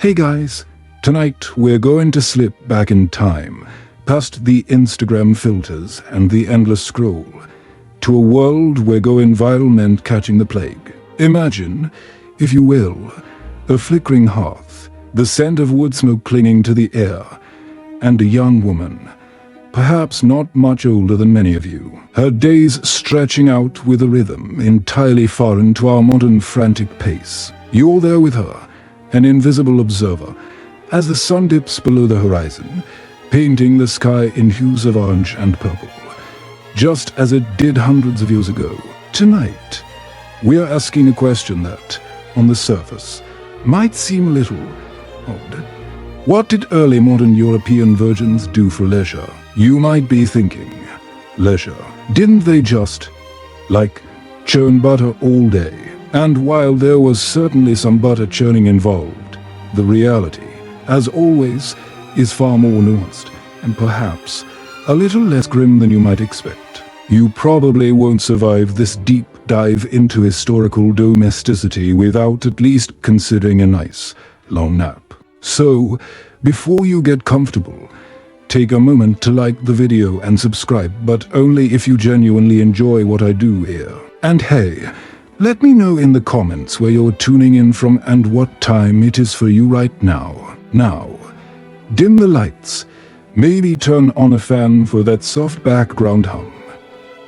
Hey guys, tonight we're going to slip back in time, past the Instagram filters and the endless scroll, to a world where going viral meant catching the plague. Imagine, if you will, a flickering hearth, the scent of wood smoke clinging to the air, and a young woman, perhaps not much older than many of you, her days stretching out with a rhythm entirely foreign to our modern frantic pace. You're there with her, an invisible observer, as the sun dips below the horizon, painting the sky in hues of orange and purple, just as it did hundreds of years ago. Tonight, we are asking a question that, on the surface, might seem a little odd. What did early modern European virgins do for leisure? You might be thinking, leisure. Didn't they just, churn butter all day? And while there was certainly some butter churning involved, the reality, as always, is far more nuanced and perhaps a little less grim than you might expect. You probably won't survive this deep dive into historical domesticity without at least considering a nice, long nap. So, before you get comfortable, take a moment to like the video and subscribe, but only if you genuinely enjoy what I do here. And hey, let me know in the comments where you're tuning in from and what time it is for you right now. Now, dim the lights, maybe turn on a fan for that soft background hum,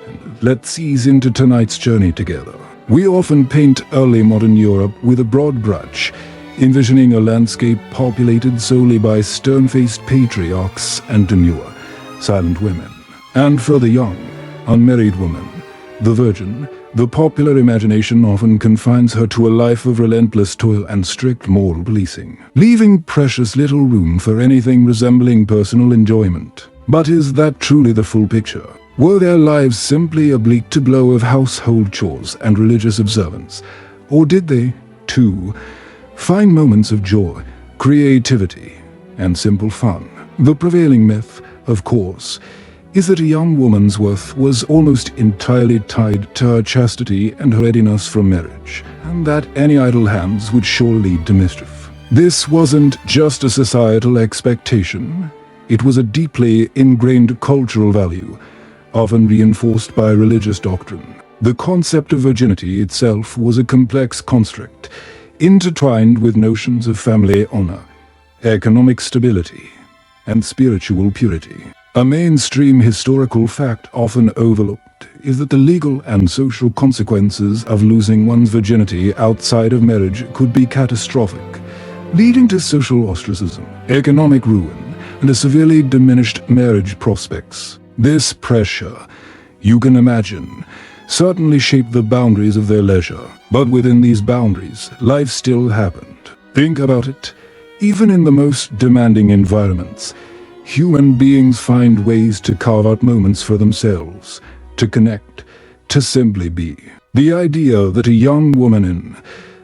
and let's ease into tonight's journey together. We often paint early modern Europe with a broad brush, envisioning a landscape populated solely by stern-faced patriarchs and demure, silent women. And for the young, unmarried woman, the virgin, the popular imagination often confines her to a life of relentless toil and strict moral policing, leaving precious little room for anything resembling personal enjoyment. But is that truly the full picture? Were their lives simply a bleak tableau of household chores and religious observance? Or did they, too, find moments of joy, creativity, and simple fun? The prevailing myth, of course, is that a young woman's worth was almost entirely tied to her chastity and her readiness for marriage, and that any idle hands would surely lead to mischief. This wasn't just a societal expectation, it was a deeply ingrained cultural value, often reinforced by religious doctrine. The concept of virginity itself was a complex construct, intertwined with notions of family honor, economic stability, and spiritual purity. A mainstream historical fact often overlooked is that the legal and social consequences of losing one's virginity outside of marriage could be catastrophic, leading to social ostracism, economic ruin, and a severely diminished marriage prospects. This pressure, you can imagine, certainly shaped the boundaries of their leisure. But within these boundaries, life still happened. Think about it. Even in the most demanding environments, human beings find ways to carve out moments for themselves, to connect, to simply be. The idea that a young woman in,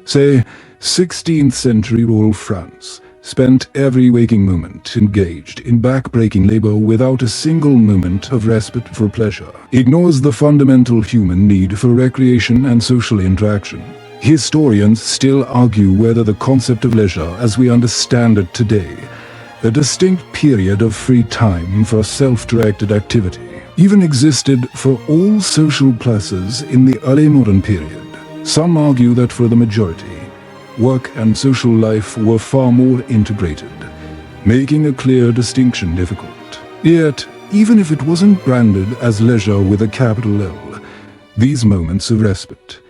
say, 16th century rural France spent every waking moment engaged in back-breaking labor without a single moment of respite for pleasure ignores the fundamental human need for recreation and social interaction. Historians still argue whether the concept of leisure as we understand it today, a distinct period of free time for self-directed activity, even existed for all social classes in the early modern period. Some argue that for the majority, work and social life were far more integrated, making a clear distinction difficult. Yet, even if it wasn't branded as leisure with a capital L, these moments of respite,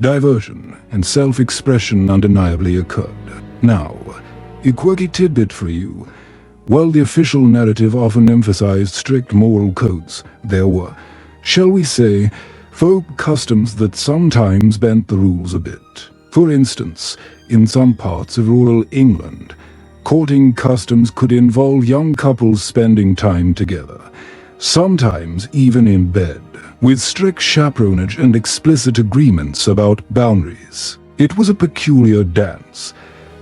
diversion, and self-expression undeniably occurred. Now, a quirky tidbit for you. While the official narrative often emphasized strict moral codes, there were, shall we say, folk customs that sometimes bent the rules a bit. For instance, in some parts of rural England, courting customs could involve young couples spending time together, sometimes even in bed, with strict chaperonage and explicit agreements about boundaries. It was a peculiar dance,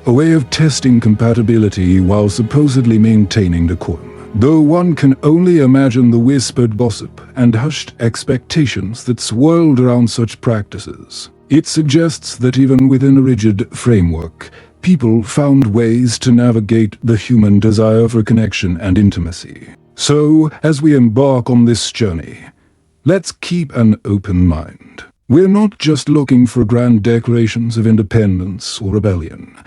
a way of testing compatibility while supposedly maintaining decorum. Though one can only imagine the whispered gossip and hushed expectations that swirled around such practices. It suggests that even within a rigid framework, people found ways to navigate the human desire for connection and intimacy. So, as we embark on this journey, let's keep an open mind. We're not just looking for grand declarations of independence or rebellion,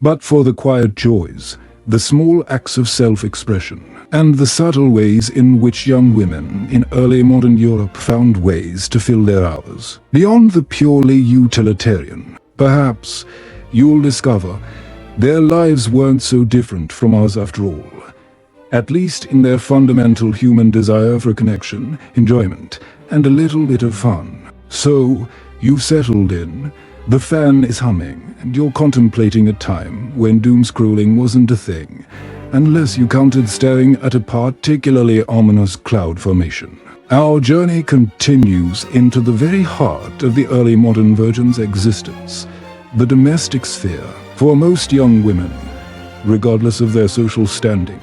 but for the quiet joys, the small acts of self-expression, and the subtle ways in which young women in early modern Europe found ways to fill their hours. Beyond the purely utilitarian, perhaps you'll discover their lives weren't so different from ours after all, at least in their fundamental human desire for connection, enjoyment, and a little bit of fun. So, you've settled in, the fan is humming, and you're contemplating a time when doom-scrolling wasn't a thing, unless you counted staring at a particularly ominous cloud formation. Our journey continues into the very heart of the early modern virgin's existence, the domestic sphere. For most young women, regardless of their social standing,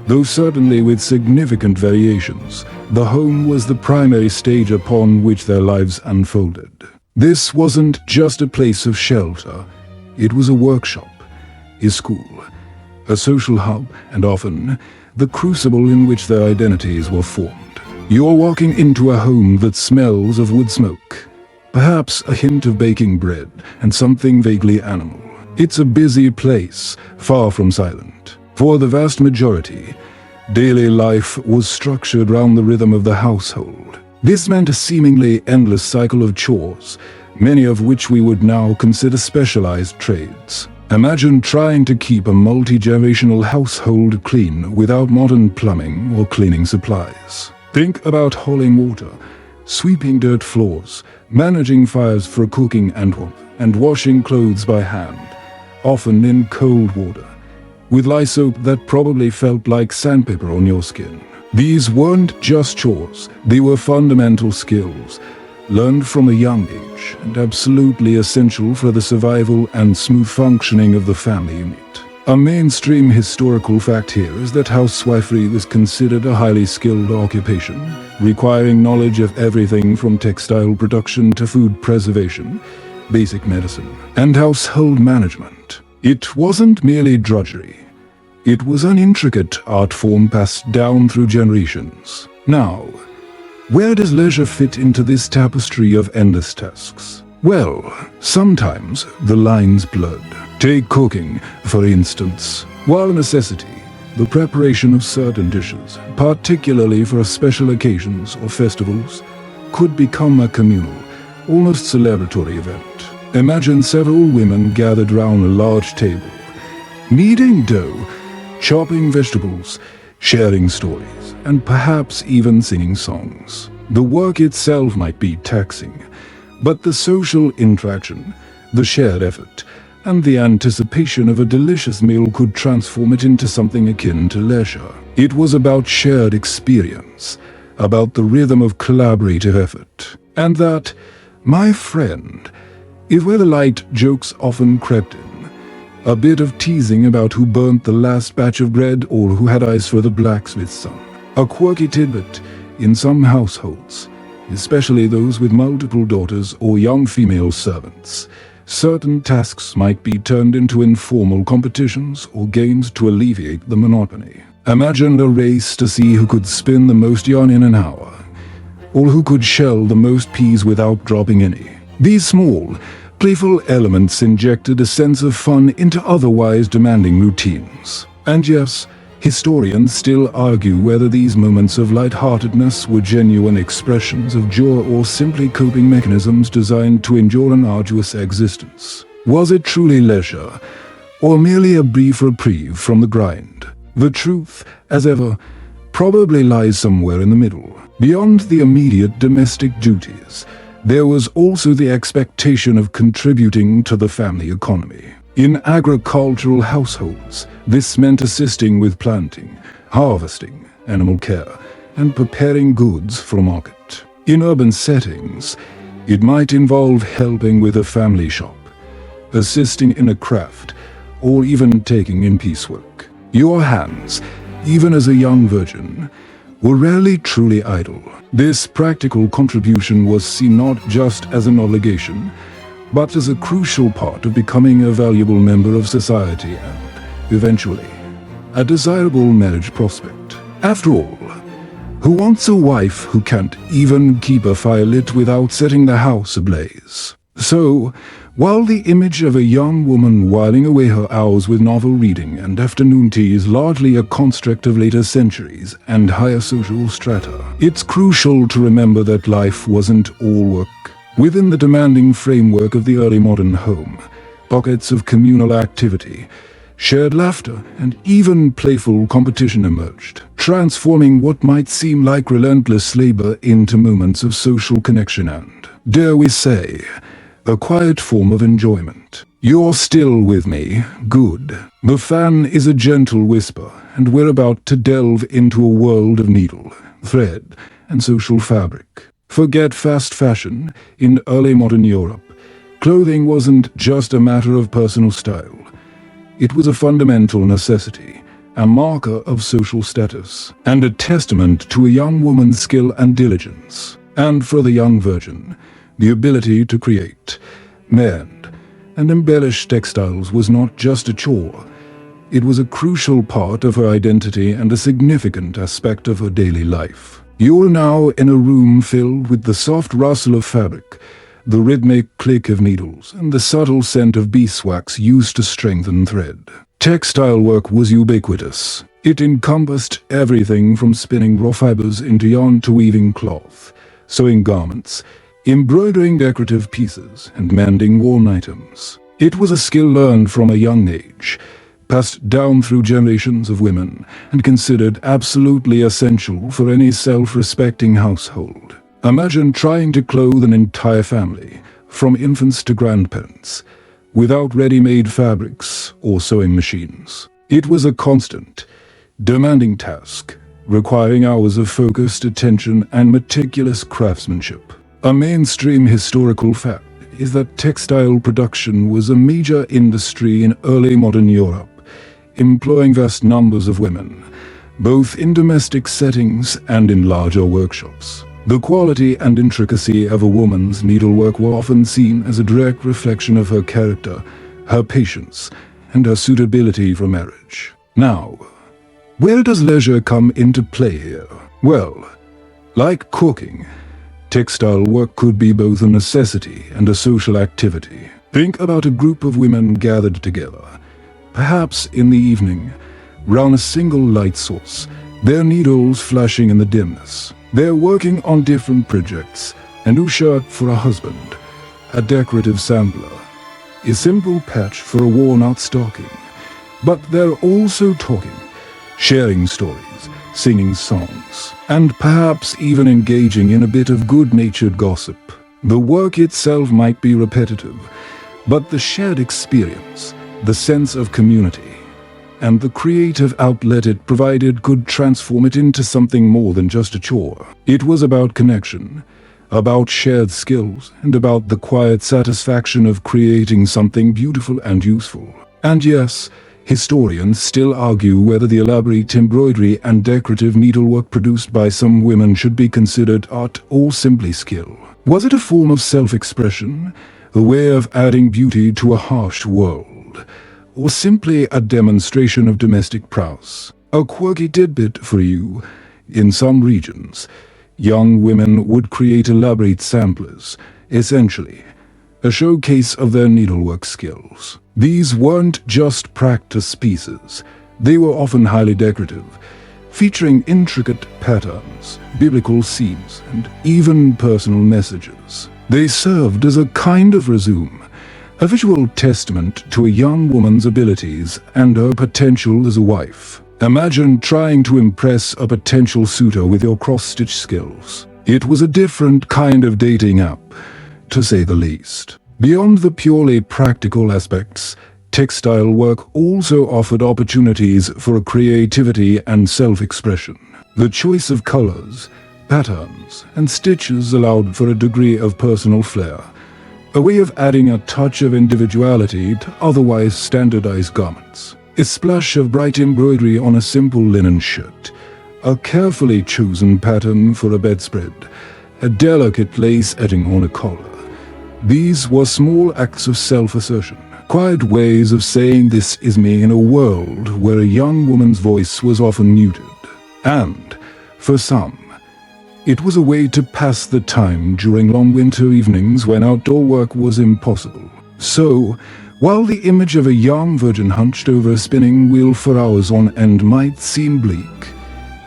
though certainly with significant variations, the home was the primary stage upon which their lives unfolded. This wasn't just a place of shelter, it was a workshop, a school, a social hub, and often the crucible in which their identities were formed. You're walking into a home that smells of wood smoke, perhaps a hint of baking bread, and something vaguely animal. It's a busy place, far from silent. For the vast majority, daily life was structured around the rhythm of the household. This meant a seemingly endless cycle of chores, many of which we would now consider specialized trades. Imagine trying to keep a multi-generational household clean without modern plumbing or cleaning supplies. Think about hauling water, sweeping dirt floors, managing fires for cooking and warmth, and washing clothes by hand, often in cold water, with lye soap that probably felt like sandpaper on your skin. These weren't just chores, they were fundamental skills, learned from a young age, and absolutely essential for the survival and smooth functioning of the family unit. A mainstream historical fact here is that housewifery was considered a highly skilled occupation, requiring knowledge of everything from textile production to food preservation, basic medicine, and household management. It wasn't merely drudgery. It was an intricate art form passed down through generations. Now, where does leisure fit into this tapestry of endless tasks? Well, sometimes the lines blurred. Take cooking, for instance. While a necessity, the preparation of certain dishes, particularly for special occasions or festivals, could become a communal, almost celebratory event. Imagine several women gathered around a large table, kneading dough, chopping vegetables, sharing stories, and perhaps even singing songs. The work itself might be taxing, but the social interaction, the shared effort, and the anticipation of a delicious meal could transform it into something akin to leisure. It was about shared experience, about the rhythm of collaborative effort. And that, my friend, is where the light jokes often crept in. A bit of teasing about who burnt the last batch of bread or who had eyes for the blacksmith's son. A quirky tidbit in some households, especially those with multiple daughters or young female servants. Certain tasks might be turned into informal competitions or games to alleviate the monotony. Imagine a race to see who could spin the most yarn in an hour, or who could shell the most peas without dropping any. These small, playful elements injected a sense of fun into otherwise demanding routines. And yes, historians still argue whether these moments of lightheartedness were genuine expressions of joy or simply coping mechanisms designed to endure an arduous existence. Was it truly leisure, or merely a brief reprieve from the grind? The truth, as ever, probably lies somewhere in the middle. Beyond the immediate domestic duties, there was also the expectation of contributing to the family economy. In agricultural households, this meant assisting with planting, harvesting, animal care, and preparing goods for market. In urban settings, it might involve helping with a family shop, assisting in a craft, or even taking in piecework. Your hands, even as a young virgin, were rarely truly idle. This practical contribution was seen not just as an obligation, but as a crucial part of becoming a valuable member of society and, eventually, a desirable marriage prospect. After all, who wants a wife who can't even keep a fire lit without setting the house ablaze? So, while the image of a young woman whiling away her hours with novel reading and afternoon tea is largely a construct of later centuries and higher social strata, it's crucial to remember that life wasn't all work. Within the demanding framework of the early modern home, pockets of communal activity, shared laughter, and even playful competition emerged, transforming what might seem like relentless labor into moments of social connection and, dare we say, a quiet form of enjoyment. You're still with me? Good. The fan is a gentle whisper, and we're about to delve into a world of needle, thread, and social fabric. Forget fast fashion. In early modern Europe, clothing wasn't just a matter of personal style. It was a fundamental necessity, a marker of social status, and a testament to a young woman's skill and diligence. And for the young virgin, the ability to create, mend, and embellish textiles was not just a chore. It was a crucial part of her identity and a significant aspect of her daily life. You're now in a room filled with the soft rustle of fabric, the rhythmic click of needles, and the subtle scent of beeswax used to strengthen thread. Textile work was ubiquitous. It encompassed everything from spinning raw fibers into yarn to weaving cloth, sewing garments, embroidering decorative pieces, and mending worn items. It was a skill learned from a young age, passed down through generations of women, and considered absolutely essential for any self-respecting household. Imagine trying to clothe an entire family, from infants to grandparents, without ready-made fabrics or sewing machines. It was a constant, demanding task, requiring hours of focused attention and meticulous craftsmanship. A mainstream historical fact is that textile production was a major industry in early modern Europe, employing vast numbers of women, both in domestic settings and in larger workshops. The quality and intricacy of a woman's needlework were often seen as a direct reflection of her character, her patience, and her suitability for marriage. Now, where does leisure come into play here? Well, like cooking, textile work could be both a necessity and a social activity. Think about a group of women gathered together, perhaps in the evening, round a single light source, their needles flashing in the dimness. They're working on different projects: a new shirt for a husband, a decorative sampler, a simple patch for a worn-out stocking. But they're also talking, sharing stories, singing songs, and perhaps even engaging in a bit of good-natured gossip. The work itself might be repetitive, but the shared experience, the sense of community, and the creative outlet it provided could transform it into something more than just a chore. It was about connection, about shared skills, and about the quiet satisfaction of creating something beautiful and useful. And yes, historians still argue whether the elaborate embroidery and decorative needlework produced by some women should be considered art or simply skill. Was it a form of self-expression, a way of adding beauty to a harsh world, or simply a demonstration of domestic prowess? A quirky tidbit for you: in some regions, young women would create elaborate samplers, essentially a showcase of their needlework skills. These weren't just practice pieces. They were often highly decorative, featuring intricate patterns, biblical scenes, and even personal messages. They served as a kind of resume, a visual testament to a young woman's abilities and her potential as a wife. Imagine trying to impress a potential suitor with your cross-stitch skills. It was a different kind of dating app, to say the least. Beyond the purely practical aspects, textile work also offered opportunities for creativity and self-expression. The choice of colors, patterns, and stitches allowed for a degree of personal flair, a way of adding a touch of individuality to otherwise standardized garments. A splash of bright embroidery on a simple linen shirt, a carefully chosen pattern for a bedspread, a delicate lace edging on a collar. These were small acts of self-assertion, quiet ways of saying this is me in a world where a young woman's voice was often muted. And, for some, it was a way to pass the time during long winter evenings when outdoor work was impossible. So, while the image of a young virgin hunched over a spinning wheel for hours on end might seem bleak,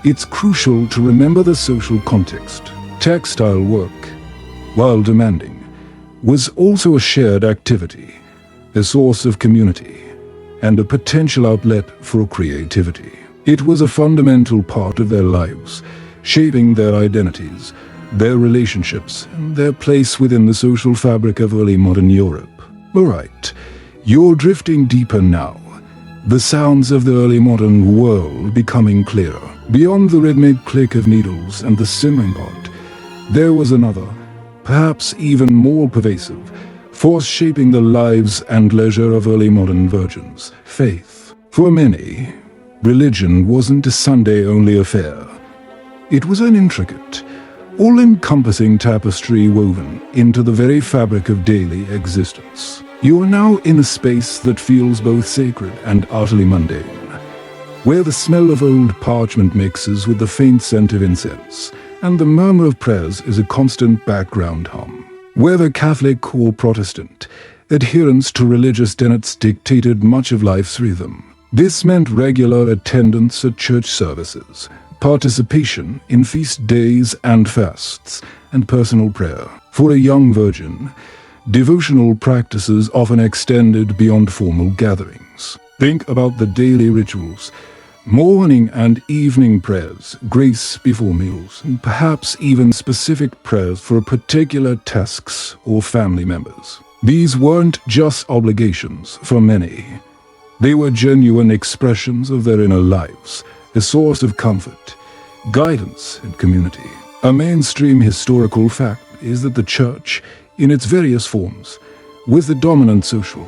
it's crucial to remember the social context. Textile work, while demanding, was also a shared activity, a source of community, and a potential outlet for creativity. It was a fundamental part of their lives, shaping their identities, their relationships, and their place within the social fabric of early modern Europe. All right, you're drifting deeper now, the sounds of the early modern world becoming clearer. Beyond the rhythmic click of needles and the simmering pot, there was another, perhaps even more pervasive, force shaping the lives and leisure of early modern virgins: faith. For many, religion wasn't a Sunday-only affair. It was an intricate, all-encompassing tapestry woven into the very fabric of daily existence. You are now in a space that feels both sacred and utterly mundane, where the smell of old parchment mixes with the faint scent of incense, and the murmur of prayers is a constant background hum. Whether Catholic or Protestant, adherence to religious tenets dictated much of life's rhythm. This meant regular attendance at church services, participation in feast days and fasts, and personal prayer. For a young virgin, devotional practices often extended beyond formal gatherings. Think about the daily rituals: morning and evening prayers, grace before meals, and perhaps even specific prayers for particular tasks or family members. These weren't just obligations for many. They were genuine expressions of their inner lives, a source of comfort, guidance, and community. A mainstream historical fact is that the church, in its various forms, was the dominant social,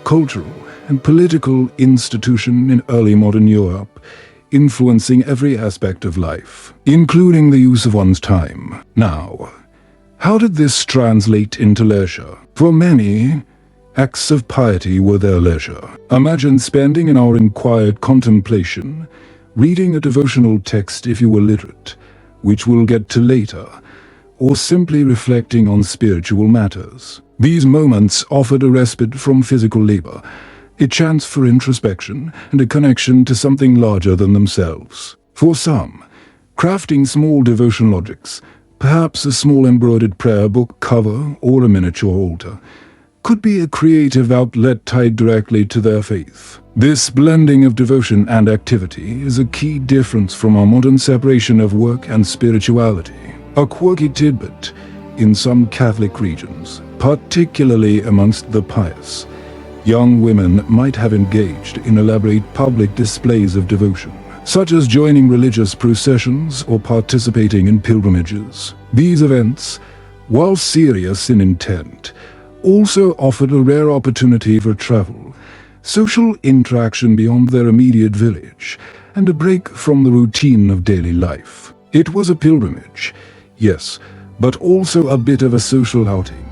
cultural, and political institution in early modern Europe, influencing every aspect of life, including the use of one's time. Now, how did this translate into leisure? For many, acts of piety were their leisure. Imagine spending an hour in quiet contemplation, reading a devotional text if you were literate, which we'll get to later, or simply reflecting on spiritual matters. These moments offered a respite from physical labor, a chance for introspection, and a connection to something larger than themselves. For some, crafting small devotional objects, perhaps a small embroidered prayer book cover or a miniature altar, could be a creative outlet tied directly to their faith. This blending of devotion and activity is a key difference from our modern separation of work and spirituality. A quirky tidbit: in some Catholic regions, particularly amongst the pious, young women might have engaged in elaborate public displays of devotion, such as joining religious processions or participating in pilgrimages. These events, while serious in intent, also offered a rare opportunity for travel, social interaction beyond their immediate village, and a break from the routine of daily life. It was a pilgrimage, yes, but also a bit of a social outing,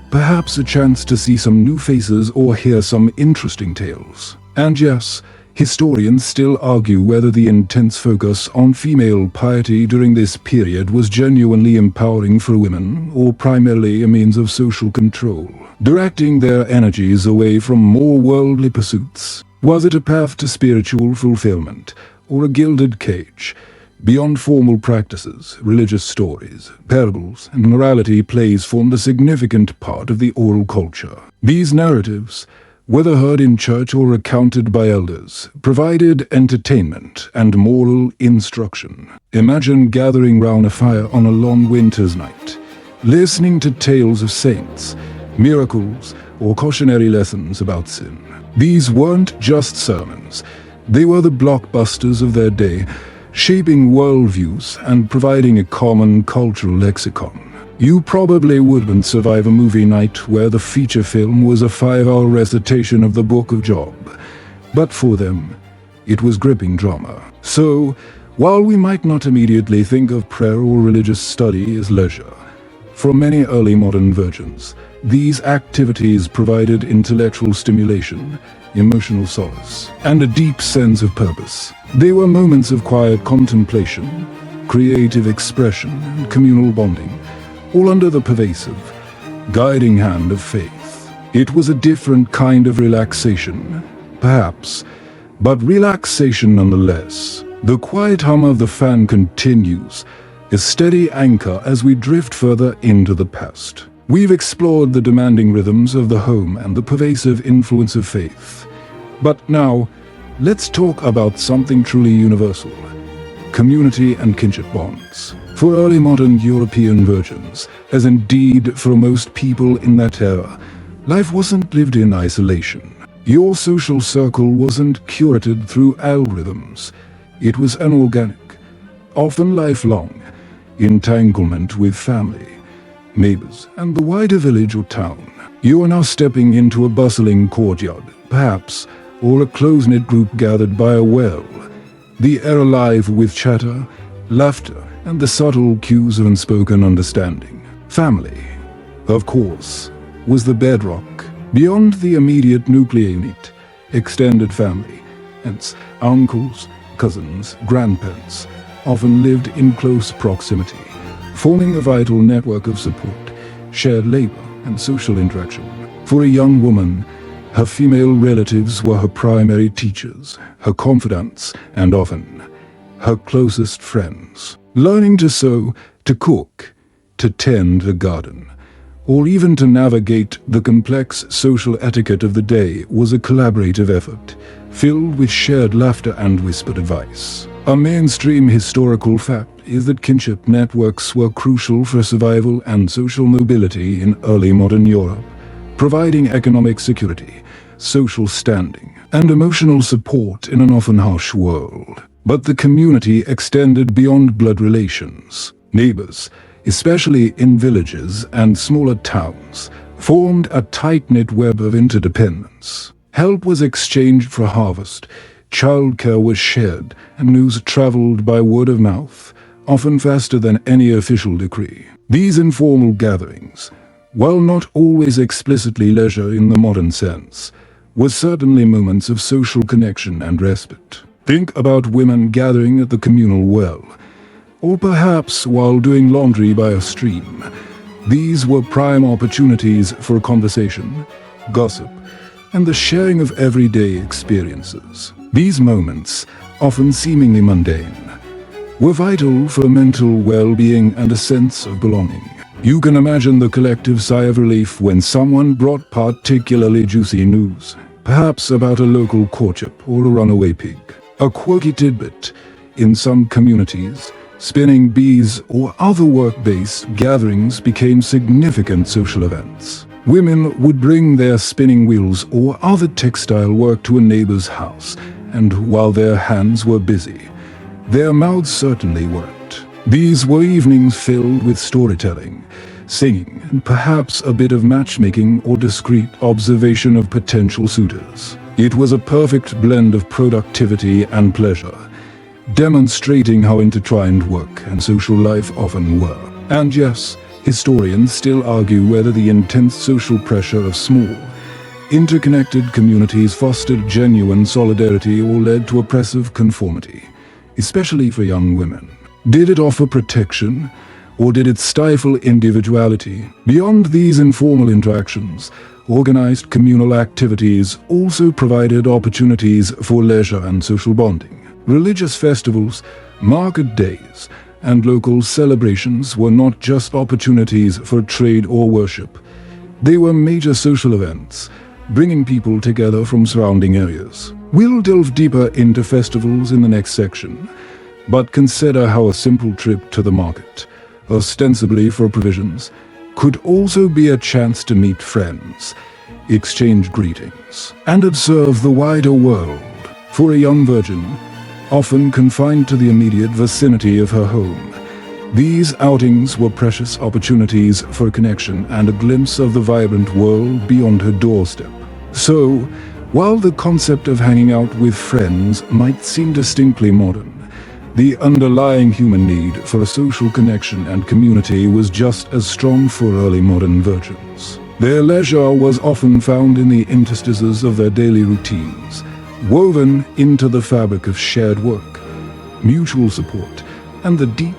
perhaps a chance to see some new faces or hear some interesting tales. And yes, historians still argue whether the intense focus on female piety during this period was genuinely empowering for women or primarily a means of social control, directing their energies away from more worldly pursuits. Was it a path to spiritual fulfillment, or a gilded cage? Beyond formal practices, religious stories, parables, and morality plays formed a significant part of the oral culture. These narratives, whether heard in church or recounted by elders, provided entertainment and moral instruction. Imagine gathering round a fire on a long winter's night, listening to tales of saints, miracles, or cautionary lessons about sin. These weren't just sermons. They were the blockbusters of their day, shaping worldviews and providing a common cultural lexicon. You probably wouldn't survive a movie night where the feature film was a 5-hour recitation of the Book of Job. But for them, it was gripping drama. So, while we might not immediately think of prayer or religious study as leisure, For many early modern virgins, these activities provided intellectual stimulation, emotional solace, and a deep sense of purpose. They were moments of quiet contemplation, creative expression, and communal bonding, all under the pervasive, guiding hand of faith. It was a different kind of relaxation, perhaps, but relaxation nonetheless. The quiet hum of the fan continues, a steady anchor as we drift further into the past. We've explored the demanding rhythms of the home and the pervasive influence of faith. But now, let's talk about something truly universal: community and kinship bonds. For early modern European virgins, as indeed for most people in that era, life wasn't lived in isolation. Your social circle wasn't curated through algorithms. It was an organic, often lifelong, entanglement with family, neighbors, and the wider village or town. You are now stepping into a bustling courtyard, perhaps, or a close-knit group gathered by a well. The air alive with chatter, laughter, and the subtle cues of unspoken understanding. Family, of course, was the bedrock. Beyond the immediate nuclear unit, extended family, hence uncles, cousins, grandparents, often lived in close proximity, forming a vital network of support, shared labor, and social interaction. For a young woman, her female relatives were her primary teachers, her confidants, and often her closest friends. Learning to sew, to cook, to tend the garden, or even to navigate the complex social etiquette of the day was a collaborative effort, filled with shared laughter and whispered advice. A mainstream historical fact is that kinship networks were crucial for survival and social mobility in early modern Europe, providing economic security, social standing, and emotional support in an often harsh world. But the community extended beyond blood relations. Neighbors, especially in villages and smaller towns, formed a tight-knit web of interdependence. Help was exchanged for harvest, childcare was shared, and news traveled by word of mouth, often faster than any official decree. These informal gatherings, while not always explicitly leisure in the modern sense, were certainly moments of social connection and respite. Think about women gathering at the communal well, or perhaps while doing laundry by a stream. These were prime opportunities for conversation, gossip, and the sharing of everyday experiences. These moments, often seemingly mundane, were vital for mental well-being and a sense of belonging. You can imagine the collective sigh of relief when someone brought particularly juicy news, perhaps about a local courtship or a runaway pig. A quirky tidbit: in some communities, spinning bees or other work-based gatherings became significant social events. Women would bring their spinning wheels or other textile work to a neighbor's house, and while their hands were busy, their mouths certainly weren't. These were evenings filled with storytelling, singing, and perhaps a bit of matchmaking or discreet observation of potential suitors. It was a perfect blend of productivity and pleasure, demonstrating how intertwined work and social life often were. And yes, historians still argue whether the intense social pressure of small, interconnected communities fostered genuine solidarity or led to oppressive conformity, especially for young women. Did it offer protection, or did it stifle individuality? Beyond these informal interactions, organized communal activities also provided opportunities for leisure and social bonding. Religious festivals, market days, and local celebrations were not just opportunities for trade or worship. They were major social events, bringing people together from surrounding areas. We'll delve deeper into festivals in the next section, but consider how a simple trip to the market, ostensibly for provisions, could also be a chance to meet friends, exchange greetings, and observe the wider world. For a young virgin, often confined to the immediate vicinity of her home, these outings were precious opportunities for connection and a glimpse of the vibrant world beyond her doorstep. So, while the concept of hanging out with friends might seem distinctly modern, The underlying human need for a social connection and community was just as strong for early modern virgins. Their leisure was often found in the interstices of their daily routines, woven into the fabric of shared work, mutual support, and the deep,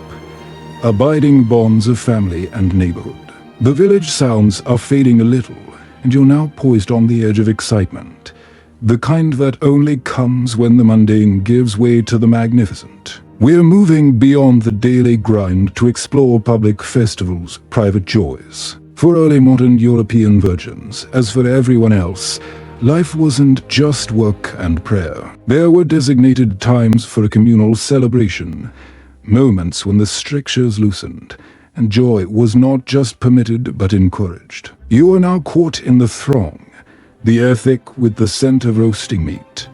abiding bonds of family and neighborhood. The village sounds are fading a little, and you're now poised on the edge of excitement, the kind that only comes when the mundane gives way to the magnificent. We're moving beyond the daily grind to explore public festivals, private joys. For early modern European virgins, as for everyone else, life wasn't just work and prayer. There were designated times for a communal celebration, moments when the strictures loosened, and joy was not just permitted but encouraged. You are now caught in the throng, the air thick with the scent of roasting meat,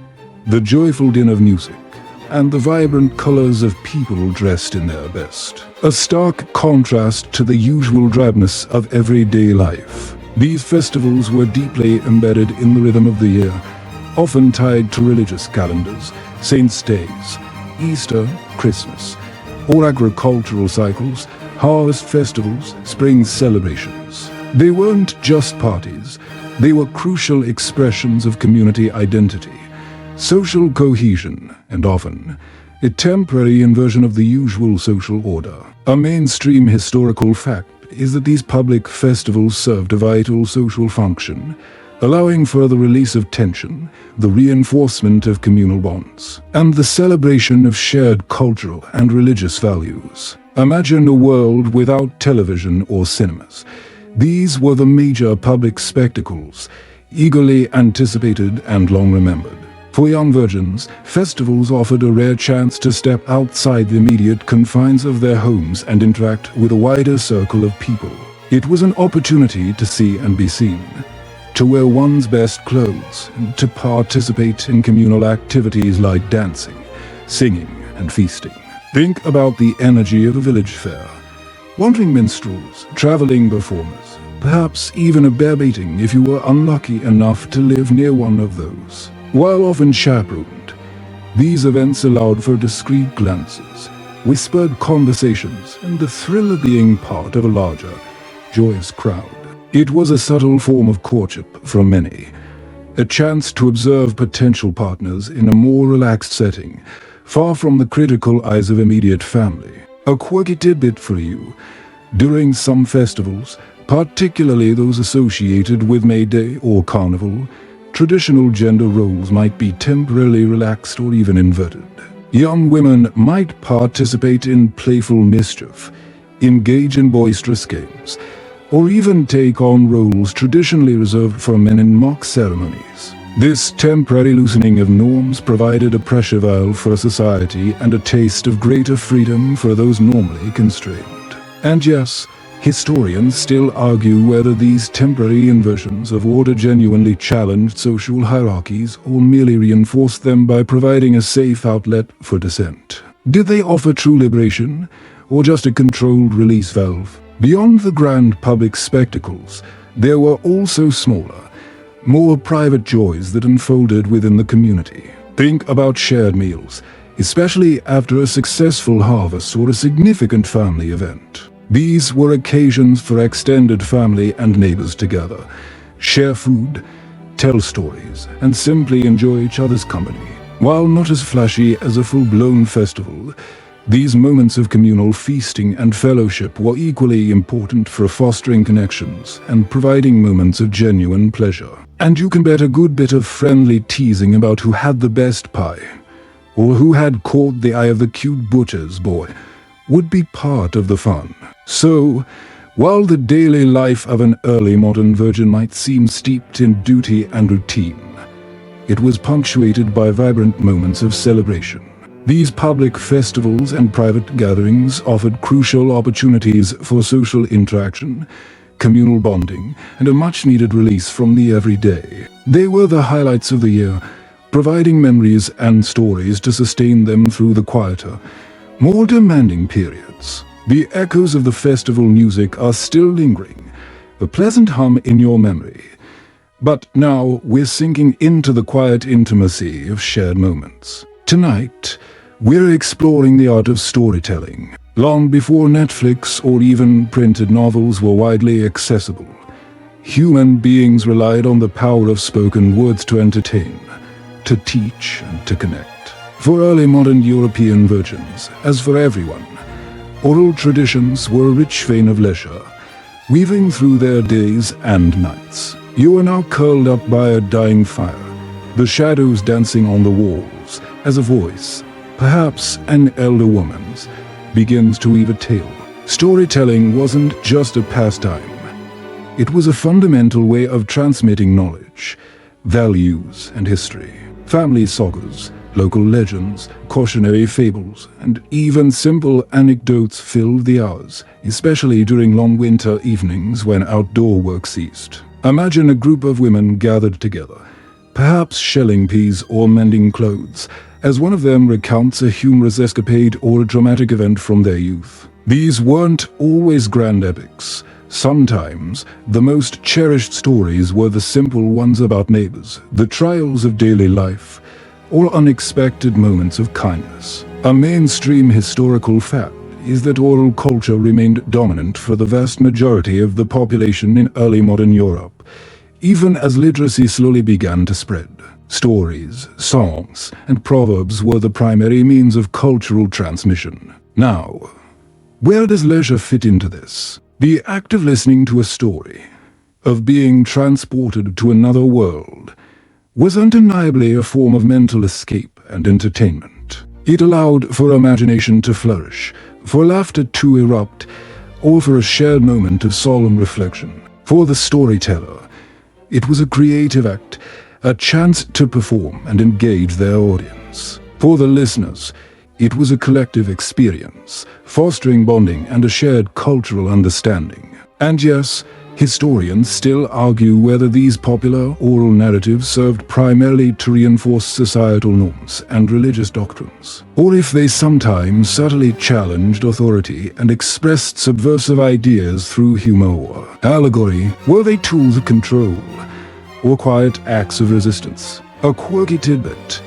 the joyful din of music, and the vibrant colors of people dressed in their best. A stark contrast to the usual drabness of everyday life. These festivals were deeply embedded in the rhythm of the year, often tied to religious calendars, saints' days, Easter, Christmas, or agricultural cycles, harvest festivals, spring celebrations. They weren't just parties, they were crucial expressions of community identity, social cohesion, and often a temporary inversion of the usual social order. A mainstream historical fact is that these public festivals served a vital social function, allowing for the release of tension, the reinforcement of communal bonds, and the celebration of shared cultural and religious values. Imagine a world without television or cinemas. These were the major public spectacles, eagerly anticipated and long remembered. For young virgins, festivals offered a rare chance to step outside the immediate confines of their homes and interact with a wider circle of people. It was an opportunity to see and be seen, to wear one's best clothes, and to participate in communal activities like dancing, singing, and feasting. Think about the energy of a village fair. Wandering minstrels, traveling performers, perhaps even a bear baiting if you were unlucky enough to live near one of those. While often chaperoned, these events allowed for discreet glances, whispered conversations, and the thrill of being part of a larger, joyous crowd. It was a subtle form of courtship for many, a chance to observe potential partners in a more relaxed setting, far from the critical eyes of immediate family. A quirky tidbit for you: during some festivals, particularly those associated with May Day or Carnival, traditional gender roles might be temporarily relaxed or even inverted. Young women might participate in playful mischief, engage in boisterous games, or even take on roles traditionally reserved for men in mock ceremonies. This temporary loosening of norms provided a pressure valve for society and a taste of greater freedom for those normally constrained. And yes, historians still argue whether these temporary inversions of order genuinely challenged social hierarchies or merely reinforced them by providing a safe outlet for dissent. Did they offer true liberation, or just a controlled release valve? Beyond the grand public spectacles, there were also smaller, more private joys that unfolded within the community. Think about shared meals, especially after a successful harvest or a significant family event. These were occasions for extended family and neighbors together, share food, tell stories, and simply enjoy each other's company. While not as flashy as a full-blown festival, these moments of communal feasting and fellowship were equally important for fostering connections and providing moments of genuine pleasure. And you can bet a good bit of friendly teasing about who had the best pie, or who had caught the eye of the cute butcher's boy, would be part of the fun. So, while the daily life of an early modern virgin might seem steeped in duty and routine, it was punctuated by vibrant moments of celebration. These public festivals and private gatherings offered crucial opportunities for social interaction, communal bonding, and a much-needed release from the everyday. They were the highlights of the year, providing memories and stories to sustain them through the quieter, more demanding periods. The echoes of the festival music are still lingering, a pleasant hum in your memory. But now we're sinking into the quiet intimacy of shared moments. Tonight, We're exploring the art of storytelling, long before Netflix or even printed novels were widely accessible. Human beings relied on the power of spoken words to entertain, to teach, and to connect. For early modern European virgins, as for everyone, oral traditions were a rich vein of leisure, weaving through their days and nights. You are now curled up by a dying fire, the shadows dancing on the walls, as a voice, perhaps an elder woman's, begins to weave a tale. Storytelling wasn't just a pastime. It was a fundamental way of transmitting knowledge, values, and history. Family sagas, local legends, cautionary fables, and even simple anecdotes filled the hours, especially during long winter evenings when outdoor work ceased. Imagine a group of women gathered together, perhaps shelling peas or mending clothes, as one of them recounts a humorous escapade or a dramatic event from their youth. These weren't always grand epics. Sometimes, the most cherished stories were the simple ones about neighbors, the trials of daily life, or unexpected moments of kindness. A mainstream historical fact is that oral culture remained dominant for the vast majority of the population in early modern Europe, even as literacy slowly began to spread. Stories, songs, and proverbs were the primary means of cultural transmission. Now, where does leisure fit into this? The act of listening to a story, of being transported to another world, was undeniably a form of mental escape and entertainment. It allowed for imagination to flourish, for laughter to erupt, or for a shared moment of solemn reflection. For the storyteller, it was a creative act, a chance to perform and engage their audience. For the listeners, it was a collective experience, fostering bonding and a shared cultural understanding. And yes, historians still argue whether these popular oral narratives served primarily to reinforce societal norms and religious doctrines, or if they sometimes subtly challenged authority and expressed subversive ideas through humor or allegory. Were they tools of control, or quiet acts of resistance? A quirky tidbit: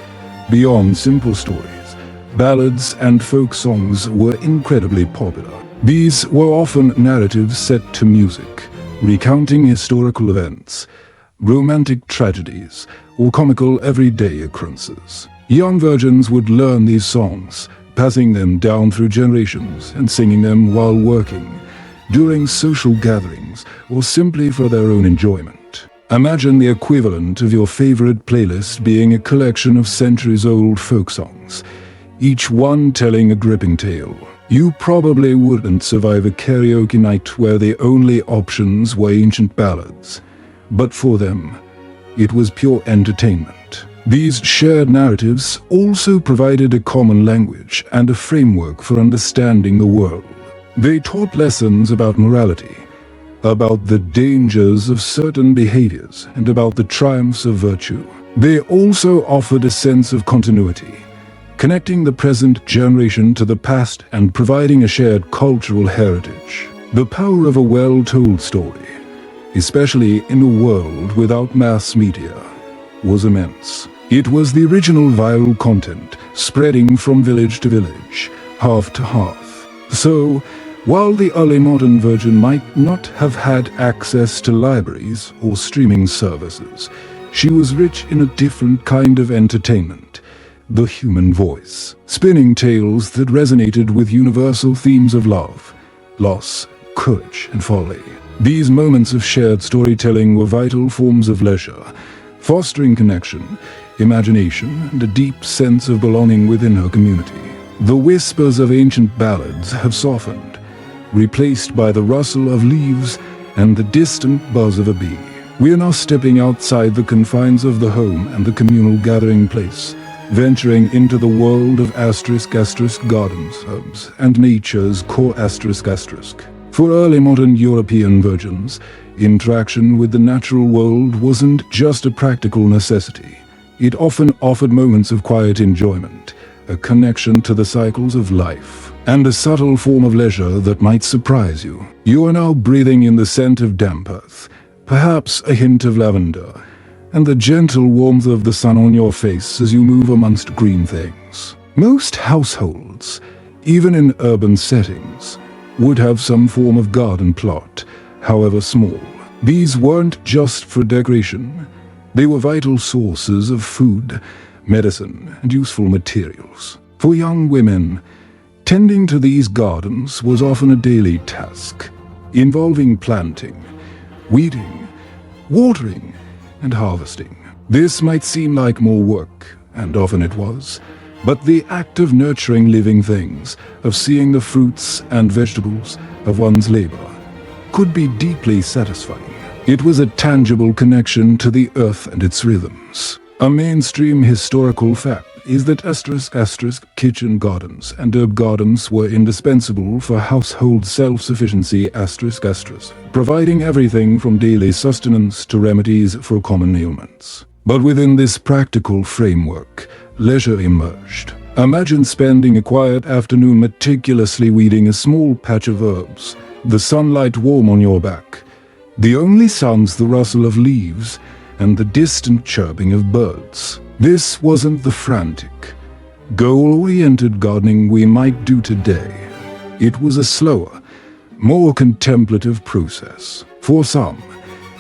beyond simple stories, ballads and folk songs were incredibly popular. These were often narratives set to music, recounting historical events, romantic tragedies, or comical everyday occurrences. Young virgins would learn these songs, passing them down through generations and singing them while working, during social gatherings, or simply for their own enjoyment. Imagine the equivalent of your favorite playlist being a collection of centuries-old folk songs, each one telling a gripping tale. You probably wouldn't survive a karaoke night where the only options were ancient ballads. But for them, it was pure entertainment. These shared narratives also provided a common language and a framework for understanding the world. They taught lessons about morality, about the dangers of certain behaviors, and about the triumphs of virtue. They also offered a sense of continuity, connecting the present generation to the past and providing a shared cultural heritage. The power of a well-told story, especially in a world without mass media, was immense. It was the original viral content, spreading from village to village, hearth to hearth. So, while the early modern virgin might not have had access to libraries or streaming services, she was rich in a different kind of entertainment: the human voice, spinning tales that resonated with universal themes of love, loss, courage, and folly. These moments of shared storytelling were vital forms of leisure, fostering connection, imagination, and a deep sense of belonging within her community. The whispers of ancient ballads have softened, replaced by the rustle of leaves and the distant buzz of a bee. We are now stepping outside the confines of the home and the communal gathering place, venturing into the world of *** gardens, herbs, and nature's core ***. For early modern European virgins, interaction with the natural world wasn't just a practical necessity. It often offered moments of quiet enjoyment, a connection to the cycles of life, and a subtle form of leisure that might surprise you. You are now breathing in the scent of damp earth, perhaps a hint of lavender, and the gentle warmth of the sun on your face as you move amongst green things. Most households, even in urban settings, would have some form of garden plot, however small. These weren't just for decoration. They were vital sources of food, medicine, and useful materials. For young women, tending to these gardens was often a daily task, involving planting, weeding, watering, and harvesting. This might seem like more work, and often it was, but the act of nurturing living things, of seeing the fruits and vegetables of one's labor, could be deeply satisfying. It was a tangible connection to the earth and its rhythms. A mainstream historical fact is that *** kitchen gardens and herb gardens were indispensable for household self-sufficiency ***, providing everything from daily sustenance to remedies for common ailments. But within this practical framework, leisure emerged. Imagine spending a quiet afternoon meticulously weeding a small patch of herbs, the sunlight warm on your back. The only sounds the rustle of leaves and the distant chirping of birds. This wasn't the frantic, goal-oriented gardening we might do today. It was a slower, more contemplative process. For some,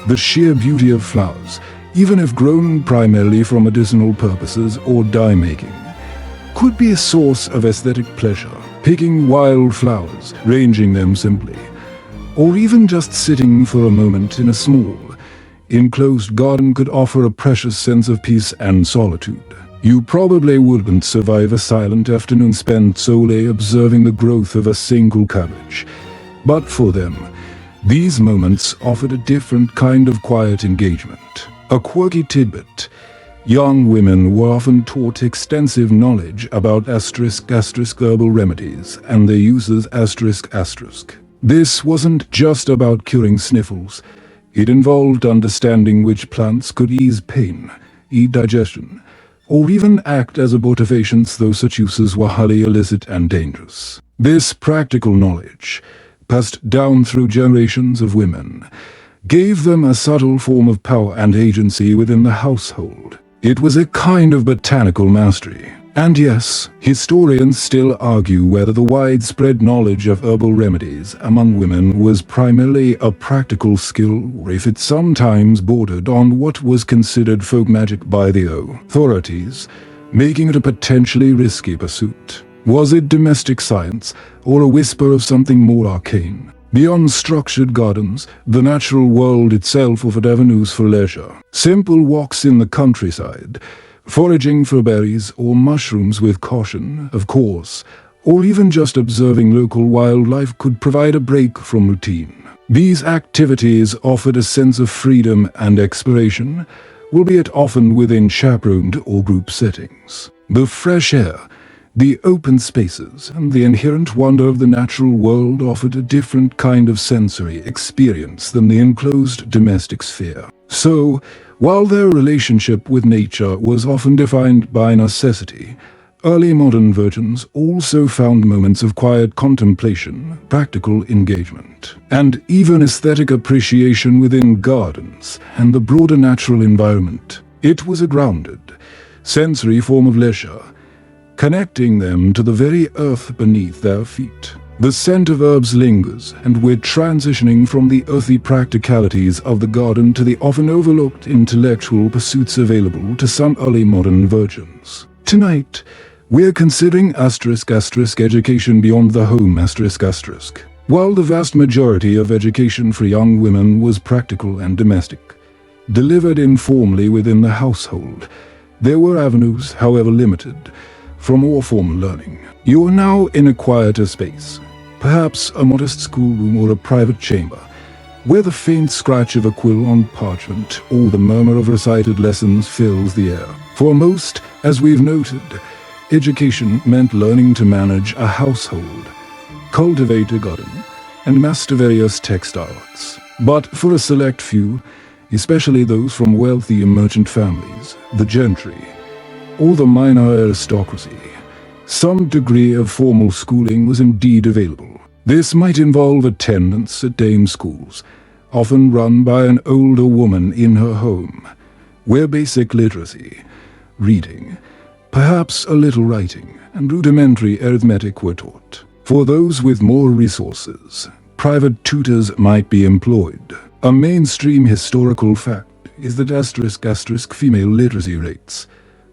the sheer beauty of flowers, even if grown primarily for medicinal purposes or dye-making, could be a source of aesthetic pleasure. Picking wild flowers, arranging them simply, or even just sitting for a moment in a small, enclosed garden could offer a precious sense of peace and solitude. You probably wouldn't survive a silent afternoon spent solely observing the growth of a single cabbage. But for them, these moments offered a different kind of quiet engagement. A quirky tidbit: young women were often taught extensive knowledge about *** herbal remedies and their uses ***. This wasn't just about curing sniffles. It involved understanding which plants could ease pain, aid digestion, or even act as abortifacients, though such uses were highly illicit and dangerous. This practical knowledge, passed down through generations of women, gave them a subtle form of power and agency within the household. It was a kind of botanical mastery. And yes, historians still argue whether the widespread knowledge of herbal remedies among women was primarily a practical skill, or if it sometimes bordered on what was considered folk magic by the authorities, making it a potentially risky pursuit. Was it domestic science, or a whisper of something more arcane? Beyond structured gardens, the natural world itself offered avenues for leisure. Simple walks in the countryside, foraging for berries or mushrooms with caution, of course, or even just observing local wildlife could provide a break from routine. These activities offered a sense of freedom and exploration, albeit often within chaperoned or group settings. The fresh air, the open spaces, and the inherent wonder of the natural world offered a different kind of sensory experience than the enclosed domestic sphere. So, while their relationship with nature was often defined by necessity, early modern virgins also found moments of quiet contemplation, practical engagement, and even aesthetic appreciation within gardens and the broader natural environment. It was a grounded, sensory form of leisure, connecting them to the very earth beneath their feet. The scent of herbs lingers, and we're transitioning from the earthy practicalities of the garden to the often overlooked intellectual pursuits available to some early modern virgins. Tonight, we're considering ** education beyond the home ***. While the vast majority of education for young women was practical and domestic, delivered informally within the household, there were avenues, however limited, for more formal learning. You are now in a quieter space, perhaps a modest schoolroom or a private chamber, where the faint scratch of a quill on parchment or the murmur of recited lessons fills the air. For most, as we've noted, education meant learning to manage a household, cultivate a garden, and master various textiles. But for a select few, especially those from wealthy merchant families, the gentry, or the minor aristocracy, some degree of formal schooling was indeed available. This might involve attendance at dame schools, often run by an older woman in her home, where basic literacy, reading, Perhaps a little writing and rudimentary arithmetic were taught. For those with more resources, private tutors might be employed. A mainstream historical fact is that female literacy rates,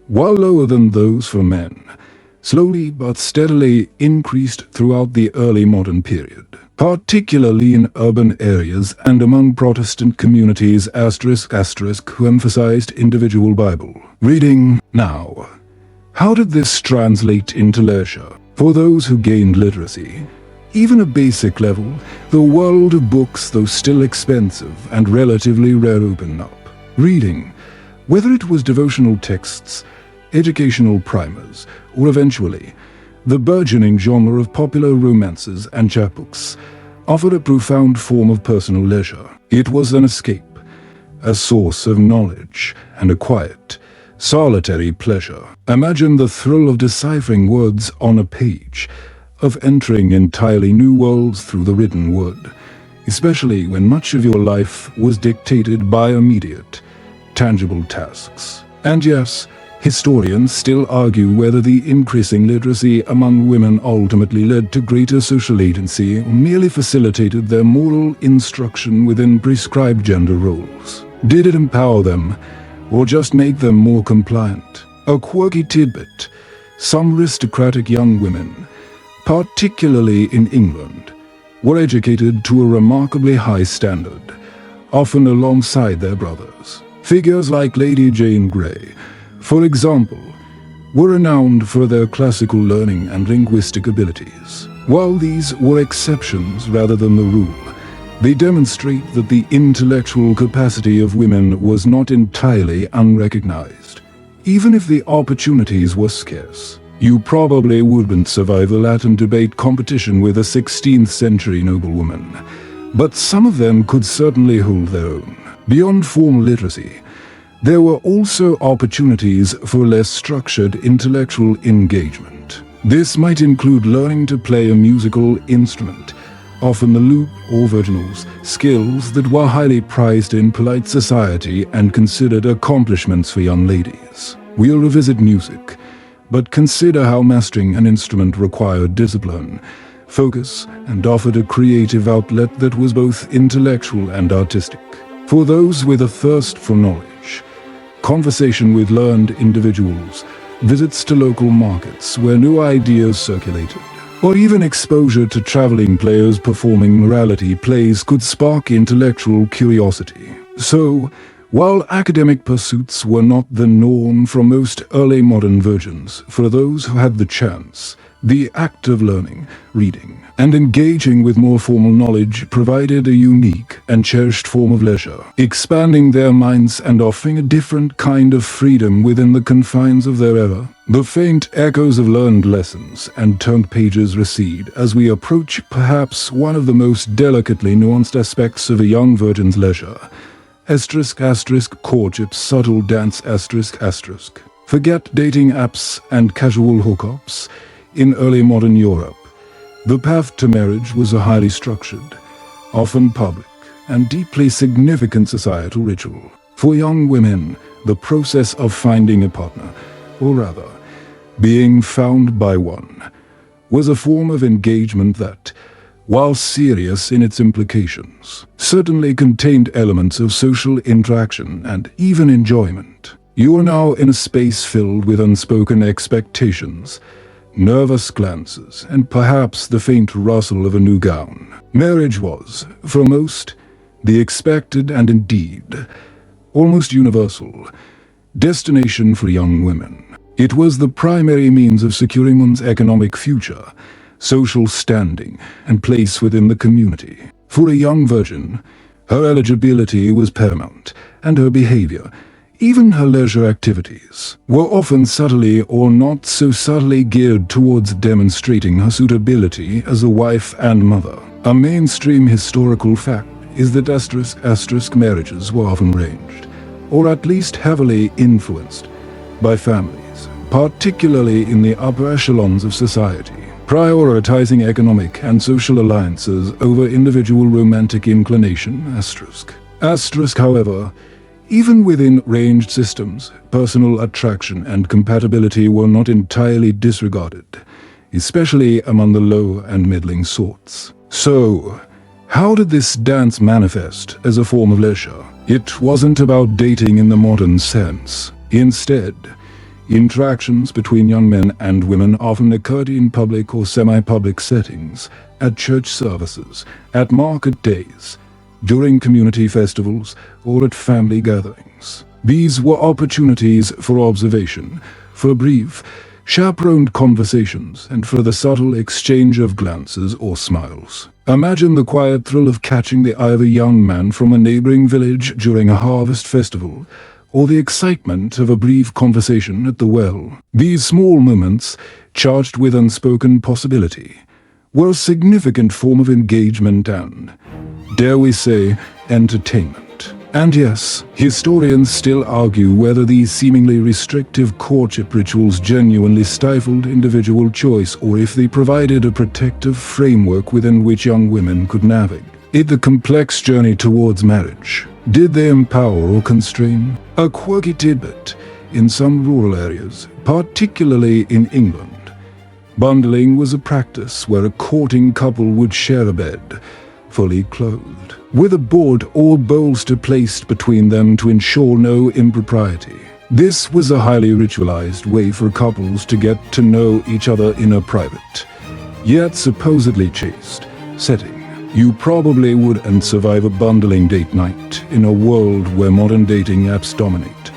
while lower than those for men, slowly but steadily increased throughout the early modern period, particularly in urban areas and among Protestant communities who emphasized individual Bible reading. Now, how did this translate into leisure? For those who gained literacy, even a basic level, the world of books, though still expensive and relatively rare, opened up. Reading, whether it was devotional texts, educational primers, or eventually the burgeoning genre of popular romances and chapbooks, offered a profound form of personal leisure. It was an escape, a source of knowledge, and a quiet, solitary pleasure. Imagine the thrill of deciphering words on a page, of entering entirely new worlds through the written word, especially when much of your life was dictated by immediate, tangible tasks. And yes, historians still argue whether the increasing literacy among women ultimately led to greater social agency or merely facilitated their moral instruction within prescribed gender roles. Did it empower them, or just make them more compliant? A quirky tidbit: some aristocratic young women, particularly in England, were educated to a remarkably high standard, often alongside their brothers. Figures like Lady Jane Grey, for example, were renowned for their classical learning and linguistic abilities. While these were exceptions rather than the rule, they demonstrate that the intellectual capacity of women was not entirely unrecognized. Even if the opportunities were scarce, you probably wouldn't survive a Latin debate competition with a 16th century noblewoman, but some of them could certainly hold their own. Beyond formal literacy, there were also opportunities for less structured intellectual engagement. This might include learning to play a musical instrument, often the lute or virginals, skills that were highly prized in polite society and considered accomplishments for young ladies. We'll revisit music, but consider how mastering an instrument required discipline, focus, and offered a creative outlet that was both intellectual and artistic. For those with a thirst for knowledge, conversation with learned individuals, visits to local markets where new ideas circulated, or even exposure to traveling players performing morality plays could spark intellectual curiosity. So, while academic pursuits were not the norm for most early modern virgins, for those who had the chance, the act of learning, reading, and engaging with more formal knowledge provided a unique and cherished form of leisure, expanding their minds and offering a different kind of freedom within the confines of their era. The faint echoes of learned lessons and turned pages recede as we approach perhaps one of the most delicately nuanced aspects of a young virgin's leisure. Courtship, subtle dance. Forget dating apps and casual hookups. In early modern Europe, the path to marriage was a highly structured, often public, and deeply significant societal ritual. For young women, the process of finding a partner, or rather, being found by one, was a form of engagement that, while serious in its implications, certainly contained elements of social interaction and even enjoyment. You are now in a space filled with unspoken expectations, nervous glances, and perhaps the faint rustle of a new gown. Marriage was, for most, the expected and indeed almost universal destination for young women. It was the primary means of securing one's economic future, social standing, and place within the community. For a young virgin, her eligibility was paramount, and her behavior, even her leisure activities, were often subtly or not so subtly geared towards demonstrating her suitability as a wife and mother. A mainstream historical fact is that marriages were often arranged, or at least heavily influenced, by families, particularly in the upper echelons of society, prioritizing economic and social alliances over individual romantic inclination. However, Even within ranged systems, personal attraction and compatibility were not entirely disregarded, especially among the low and middling sorts. So, how did this dance manifest as a form of leisure? It wasn't about dating in the modern sense. Instead, interactions between young men and women often occurred in public or semi-public settings, at church services, at market days, during community festivals, or at family gatherings. These were opportunities for observation, for brief, chaperoned conversations, and for the subtle exchange of glances or smiles. Imagine the quiet thrill of catching the eye of a young man from a neighboring village during a harvest festival, or the excitement of a brief conversation at the well. These small moments, charged with unspoken possibility, were a significant form of engagement and, dare we say, entertainment. And yes, historians still argue whether these seemingly restrictive courtship rituals genuinely stifled individual choice or if they provided a protective framework within which young women could navigate the complex journey towards marriage. Did they empower or constrain? A quirky tidbit: in some rural areas, particularly in England, bundling was a practice where a courting couple would share a bed, fully clothed, with a board or bolster placed between them to ensure no impropriety. This was a highly ritualized way for couples to get to know each other in a private, yet supposedly chaste, setting. You probably wouldn't survive a bundling date night in a world where modern dating apps dominate.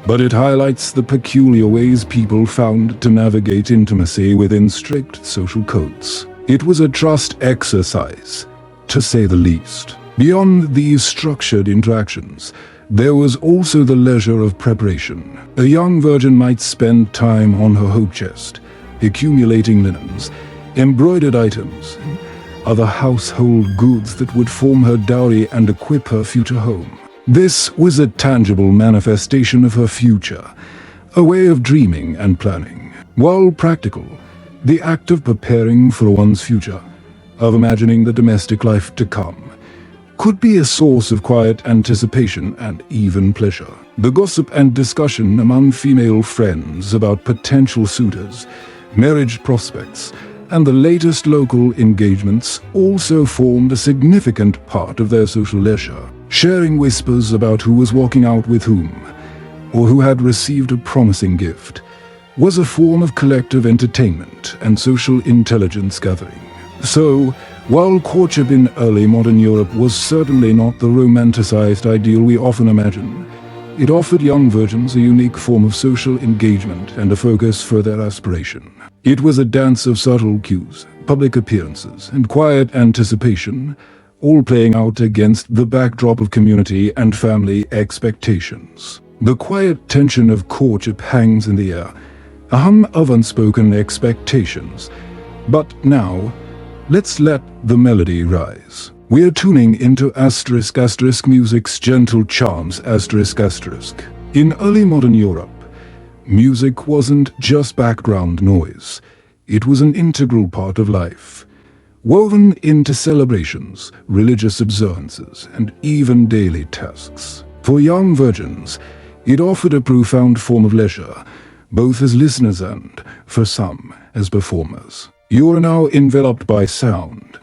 But it highlights the peculiar ways people found to navigate intimacy within strict social codes. It was a trust exercise, to say the least. Beyond these structured interactions, there was also the leisure of preparation. A young virgin might spend time on her hope chest, accumulating linens, embroidered items, and other household goods that would form her dowry and equip her future home. This was a tangible manifestation of her future, a way of dreaming and planning. While practical, the act of preparing for one's future, of imagining the domestic life to come, could be a source of quiet anticipation and even pleasure. The gossip and discussion among female friends about potential suitors, marriage prospects, and the latest local engagements also formed a significant part of their social leisure. Sharing whispers about who was walking out with whom, or who had received a promising gift, was a form of collective entertainment and social intelligence gathering. So, while courtship in early modern Europe was certainly not the romanticized ideal we often imagine, it offered young virgins a unique form of social engagement and a focus for their aspiration. It was a dance of subtle cues, public appearances, and quiet anticipation, all playing out against the backdrop of community and family expectations. The quiet tension of courtship hangs in the air, a hum of unspoken expectations. But now, let's let the melody rise. We're tuning into *** music's gentle charms ***. In early modern Europe, music wasn't just background noise. It was an integral part of life, woven into celebrations, religious observances, and even daily tasks. For young virgins, it offered a profound form of leisure, both as listeners and, for some, as performers. You are now enveloped by sound,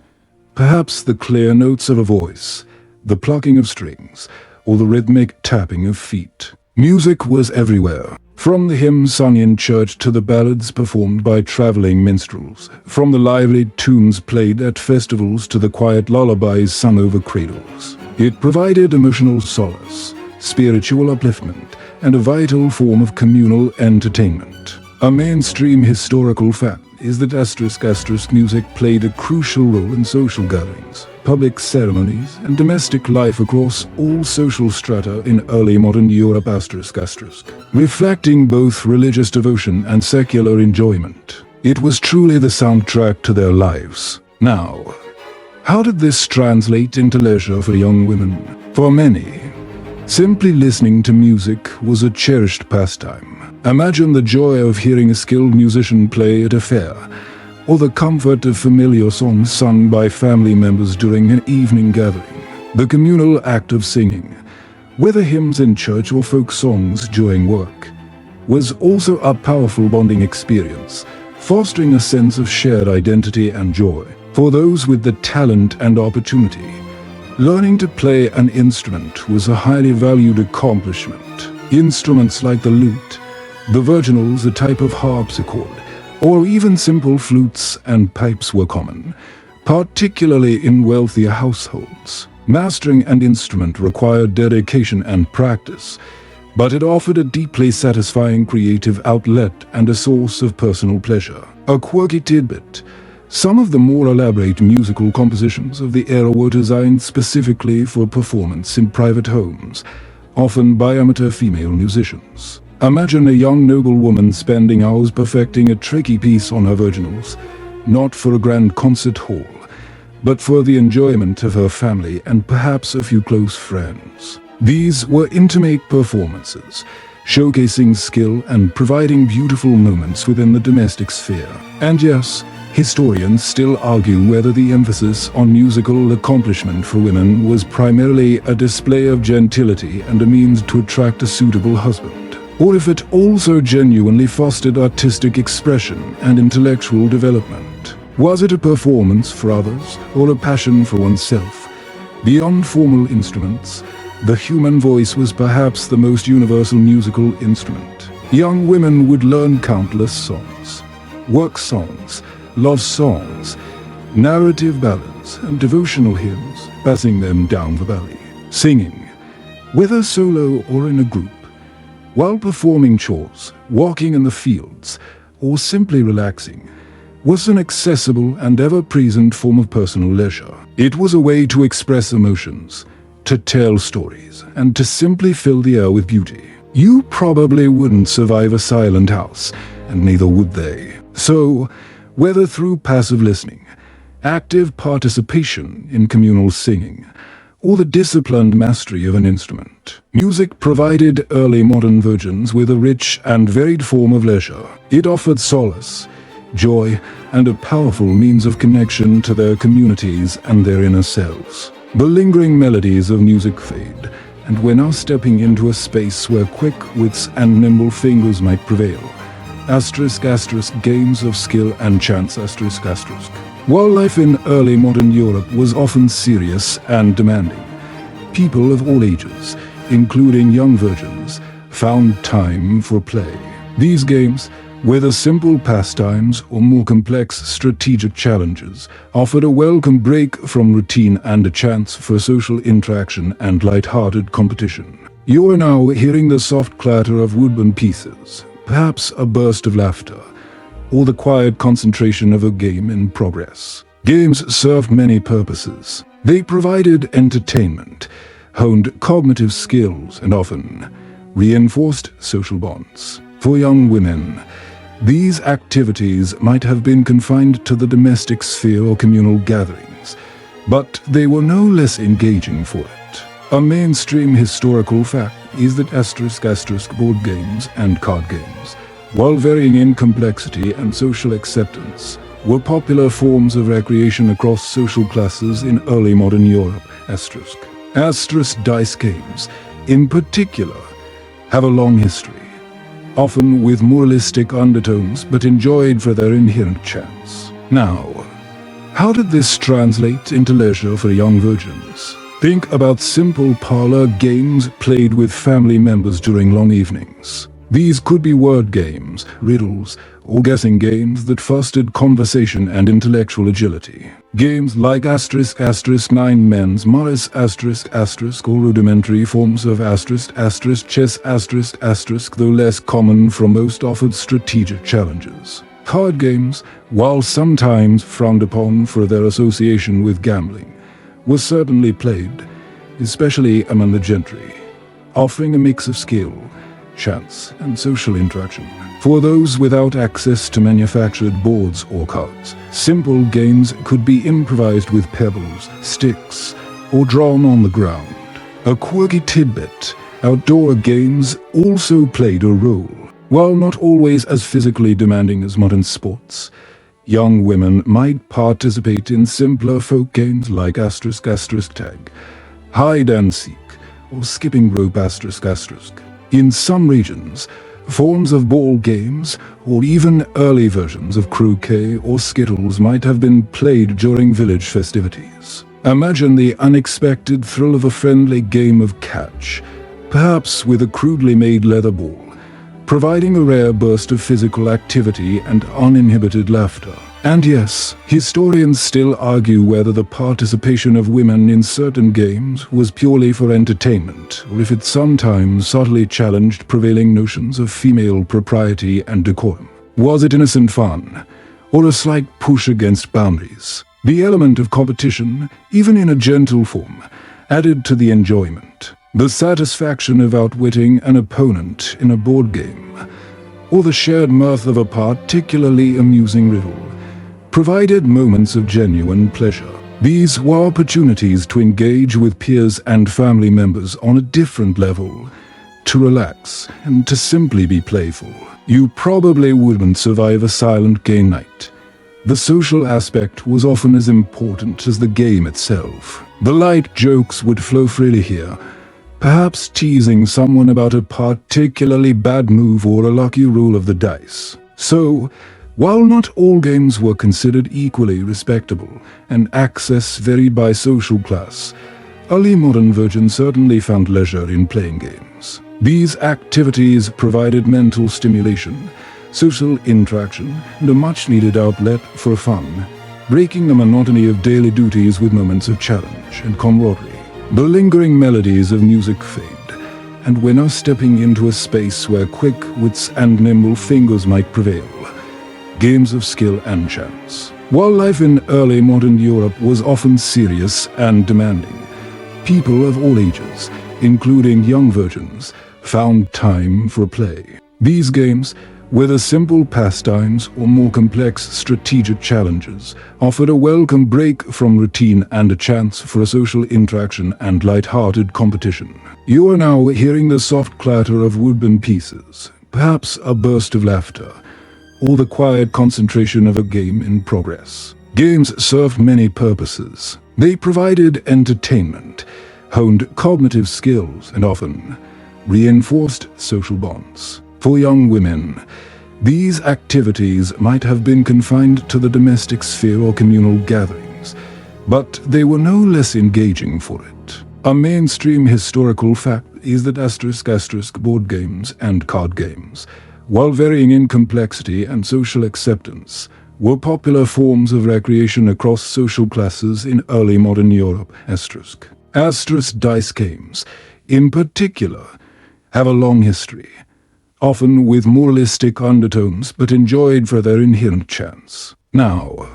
perhaps the clear notes of a voice, the plucking of strings, or the rhythmic tapping of feet. Music was everywhere, from the hymns sung in church to the ballads performed by traveling minstrels, from the lively tunes played at festivals to the quiet lullabies sung over cradles. It provided emotional solace, spiritual upliftment, and a vital form of communal entertainment. A mainstream historical fact is that ** music played a crucial role in social gatherings, public ceremonies, and domestic life across all social strata in early modern Europe ***, reflecting both religious devotion and secular enjoyment. It was truly the soundtrack to their lives. Now, how did this translate into leisure for young women? For many, simply listening to music was a cherished pastime. Imagine the joy of hearing a skilled musician play at a fair, or the comfort of familiar songs sung by family members during an evening gathering. The communal act of singing, whether hymns in church or folk songs during work, was also a powerful bonding experience, fostering a sense of shared identity and joy. For those with the talent and opportunity, learning to play an instrument was a highly valued accomplishment. Instruments like the lute, the virginals, a type of harpsichord, or even simple flutes and pipes were common, particularly in wealthier households. Mastering an instrument required dedication and practice, but it offered a deeply satisfying creative outlet and a source of personal pleasure. A quirky tidbit: some of the more elaborate musical compositions of the era were designed specifically for performance in private homes, often by amateur female musicians. Imagine a young noblewoman spending hours perfecting a tricky piece on her virginals, not for a grand concert hall, but for the enjoyment of her family and perhaps a few close friends. These were intimate performances, showcasing skill and providing beautiful moments within the domestic sphere. And yes, historians still argue whether the emphasis on musical accomplishment for women was primarily a display of gentility and a means to attract a suitable husband, or if it also genuinely fostered artistic expression and intellectual development. Was it a performance for others, or a passion for oneself? Beyond formal instruments, the human voice was perhaps the most universal musical instrument. Young women would learn countless songs, work songs, love songs, narrative ballads, and devotional hymns, passing them down the valley. Singing, whether solo or in a group, while performing chores, walking in the fields, or simply relaxing, was an accessible and ever-present form of personal leisure. It was a way to express emotions, to tell stories, and to simply fill the air with beauty. You probably wouldn't survive a silent house, and neither would they. So, whether through passive listening, active participation in communal singing, or the disciplined mastery of an instrument, music provided early modern virgins with a rich and varied form of leisure. It offered solace, joy, and a powerful means of connection to their communities and their inner selves. The lingering melodies of music fade, and we're now stepping into a space where quick wits and nimble fingers might prevail. Games of skill and chance. While life in early modern Europe was often serious and demanding, people of all ages, including young virgins, found time for play. These games, whether simple pastimes or more complex strategic challenges, offered a welcome break from routine and a chance for social interaction and light-hearted competition. You are now hearing the soft clatter of woodbine pieces, perhaps a burst of laughter, or the quiet concentration of a game in progress. Games served many purposes. They provided entertainment, honed cognitive skills, and often reinforced social bonds. For young women, these activities might have been confined to the domestic sphere or communal gatherings, but they were no less engaging for it. A mainstream historical fact is that board games and card games, while varying in complexity and social acceptance, were popular forms of recreation across social classes in early modern Europe. Dice games, in particular, have a long history, often with moralistic undertones but enjoyed for their inherent chance. Now, how did this translate into leisure for young virgins? Think about simple parlor games played with family members during long evenings. These could be word games, riddles, or guessing games that fostered conversation and intellectual agility. Games like Nine Men's Morris or rudimentary forms of chess though less common from most, offered strategic challenges. Card games, while sometimes frowned upon for their association with gambling, were certainly played, especially among the gentry, offering a mix of skill, chance, and social interaction. For those without access to manufactured boards or cards, simple games could be improvised with pebbles, sticks, or drawn on the ground. A quirky tidbit: outdoor games also played a role. While not always as physically demanding as modern sports, young women might participate in simpler folk games like tag, hide and seek, or skipping rope ***. In some regions, forms of ball games, or even early versions of croquet or skittles might have been played during village festivities. Imagine the unexpected thrill of a friendly game of catch, perhaps with a crudely made leather ball, providing a rare burst of physical activity and uninhibited laughter. And yes, historians still argue whether the participation of women in certain games was purely for entertainment, or if it sometimes subtly challenged prevailing notions of female propriety and decorum. Was it innocent fun, or a slight push against boundaries? The element of competition, even in a gentle form, added to the enjoyment. The satisfaction of outwitting an opponent in a board game, or the shared mirth of a particularly amusing riddle, provided moments of genuine pleasure. These were opportunities to engage with peers and family members on a different level, to relax and to simply be playful. You probably wouldn't survive a silent game night. The social aspect was often as important as the game itself. The light jokes would flow freely here, perhaps teasing someone about a particularly bad move or a lucky roll of the dice. So, while not all games were considered equally respectable, and access varied by social class, early modern virgins certainly found leisure in playing games. These activities provided mental stimulation, social interaction, and a much-needed outlet for fun, breaking the monotony of daily duties with moments of challenge and camaraderie. The lingering melodies of music fade, and we're now stepping into a space where quick wits and nimble fingers might prevail. Games of skill and chance. While life in early modern Europe was often serious and demanding, people of all ages, including young virgins, found time for play. These games, whether simple pastimes or more complex strategic challenges, offered a welcome break from routine and a chance for a social interaction and light-hearted competition. You are now hearing the soft clatter of woodbine pieces, perhaps a burst of laughter, or the quiet concentration of a game in progress. Games served many purposes. They provided entertainment, honed cognitive skills, and often reinforced social bonds. For young women, these activities might have been confined to the domestic sphere or communal gatherings, but they were no less engaging for it. A mainstream historical fact is that *** board games and card games, while varying in complexity and social acceptance, were popular forms of recreation across social classes in early modern Europe. ** dice games, in particular, have a long history, often with moralistic undertones but enjoyed for their inherent chance. Now,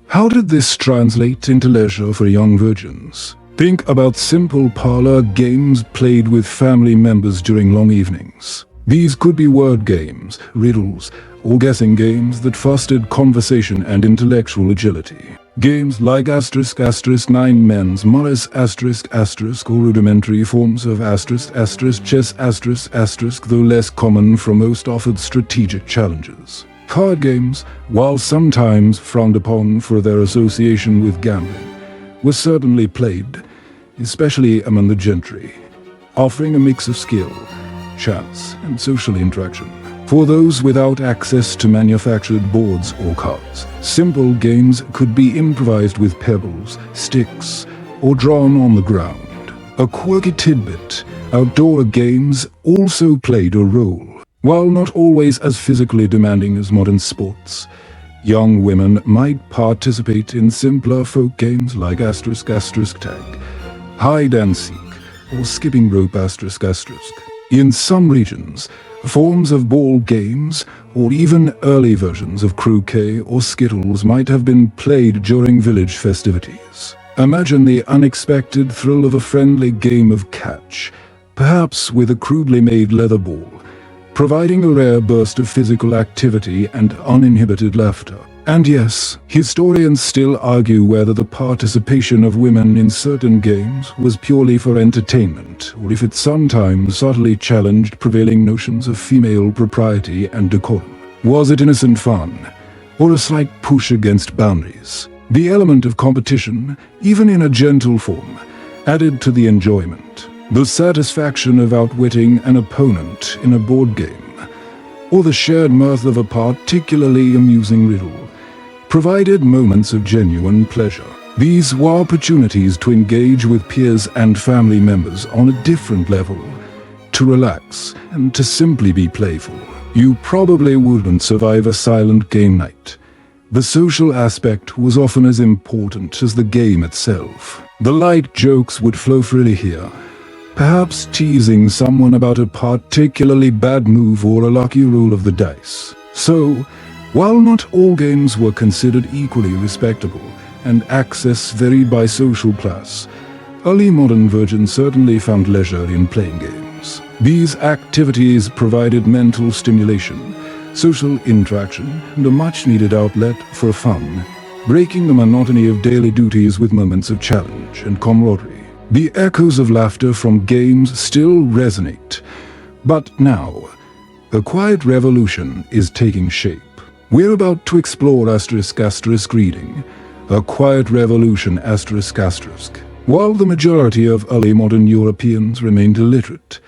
how did this translate into leisure for young virgins? Think about simple parlor games played with family members during long evenings. These could be word games, riddles, or guessing games that fostered conversation and intellectual agility. Games like ***9 men's Morris ***, or rudimentary forms of ***, chess though less common for most, offered strategic challenges. Card games, while sometimes frowned upon for their association with gambling, were certainly played, especially among the gentry, offering a mix of skill, chance, and social interaction. For those without access to manufactured boards or cards, simple games could be improvised with pebbles, sticks, or drawn on the ground. A quirky tidbit, outdoor games also played a role. While not always as physically demanding as modern sports, young women might participate in simpler folk games like ** tag, hide and seek, or skipping rope ***. In some regions, forms of ball games, or even early versions of croquet or skittles might have been played during village festivities. Imagine the unexpected thrill of a friendly game of catch, perhaps with a crudely made leather ball, providing a rare burst of physical activity and uninhibited laughter. And yes, historians still argue whether the participation of women in certain games was purely for entertainment, or if it sometimes subtly challenged prevailing notions of female propriety and decorum. Was it innocent fun, or a slight push against boundaries? The element of competition, even in a gentle form, added to the enjoyment. the satisfaction of outwitting an opponent in a board game, or the shared mirth of a particularly amusing riddle, provided moments of genuine pleasure. These were opportunities to engage with peers and family members on a different level, to relax and to simply be playful. You probably wouldn't survive a silent game night. The social aspect was often as important as the game itself. The light jokes would flow freely here, perhaps teasing someone about a particularly bad move or a lucky roll of the dice. So, while not all games were considered equally respectable, and access varied by social class, early modern virgins certainly found leisure in playing games. These activities provided mental stimulation, social interaction, and a much-needed outlet for fun, breaking the monotony of daily duties with moments of challenge and camaraderie. The echoes of laughter from games still resonate, but now, a quiet revolution is taking shape. We're about to explore *** reading, a quiet revolution ***. While the majority of early modern Europeans remained illiterate,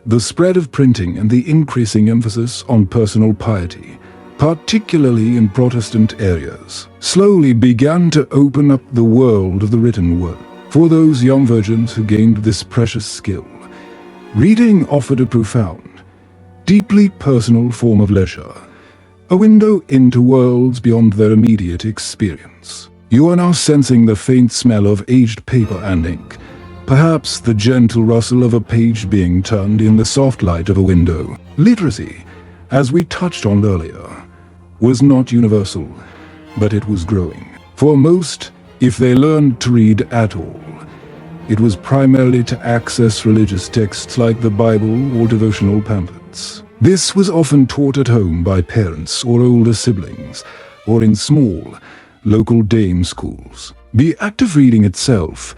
the spread of printing and the increasing emphasis on personal piety, particularly in Protestant areas, slowly began to open up the world of the written word. For those young virgins who gained this precious skill, reading offered a profound, deeply personal form of leisure, a window into worlds beyond their immediate experience. You are now sensing the faint smell of aged paper and ink, perhaps the gentle rustle of a page being turned in the soft light of a window. Literacy, as we touched on earlier, was not universal, but it was growing. For most, if they learned to read at all, it was primarily to access religious texts like the Bible or devotional pamphlets. This was often taught at home by parents or older siblings, or in small, local dame schools. The act of reading itself,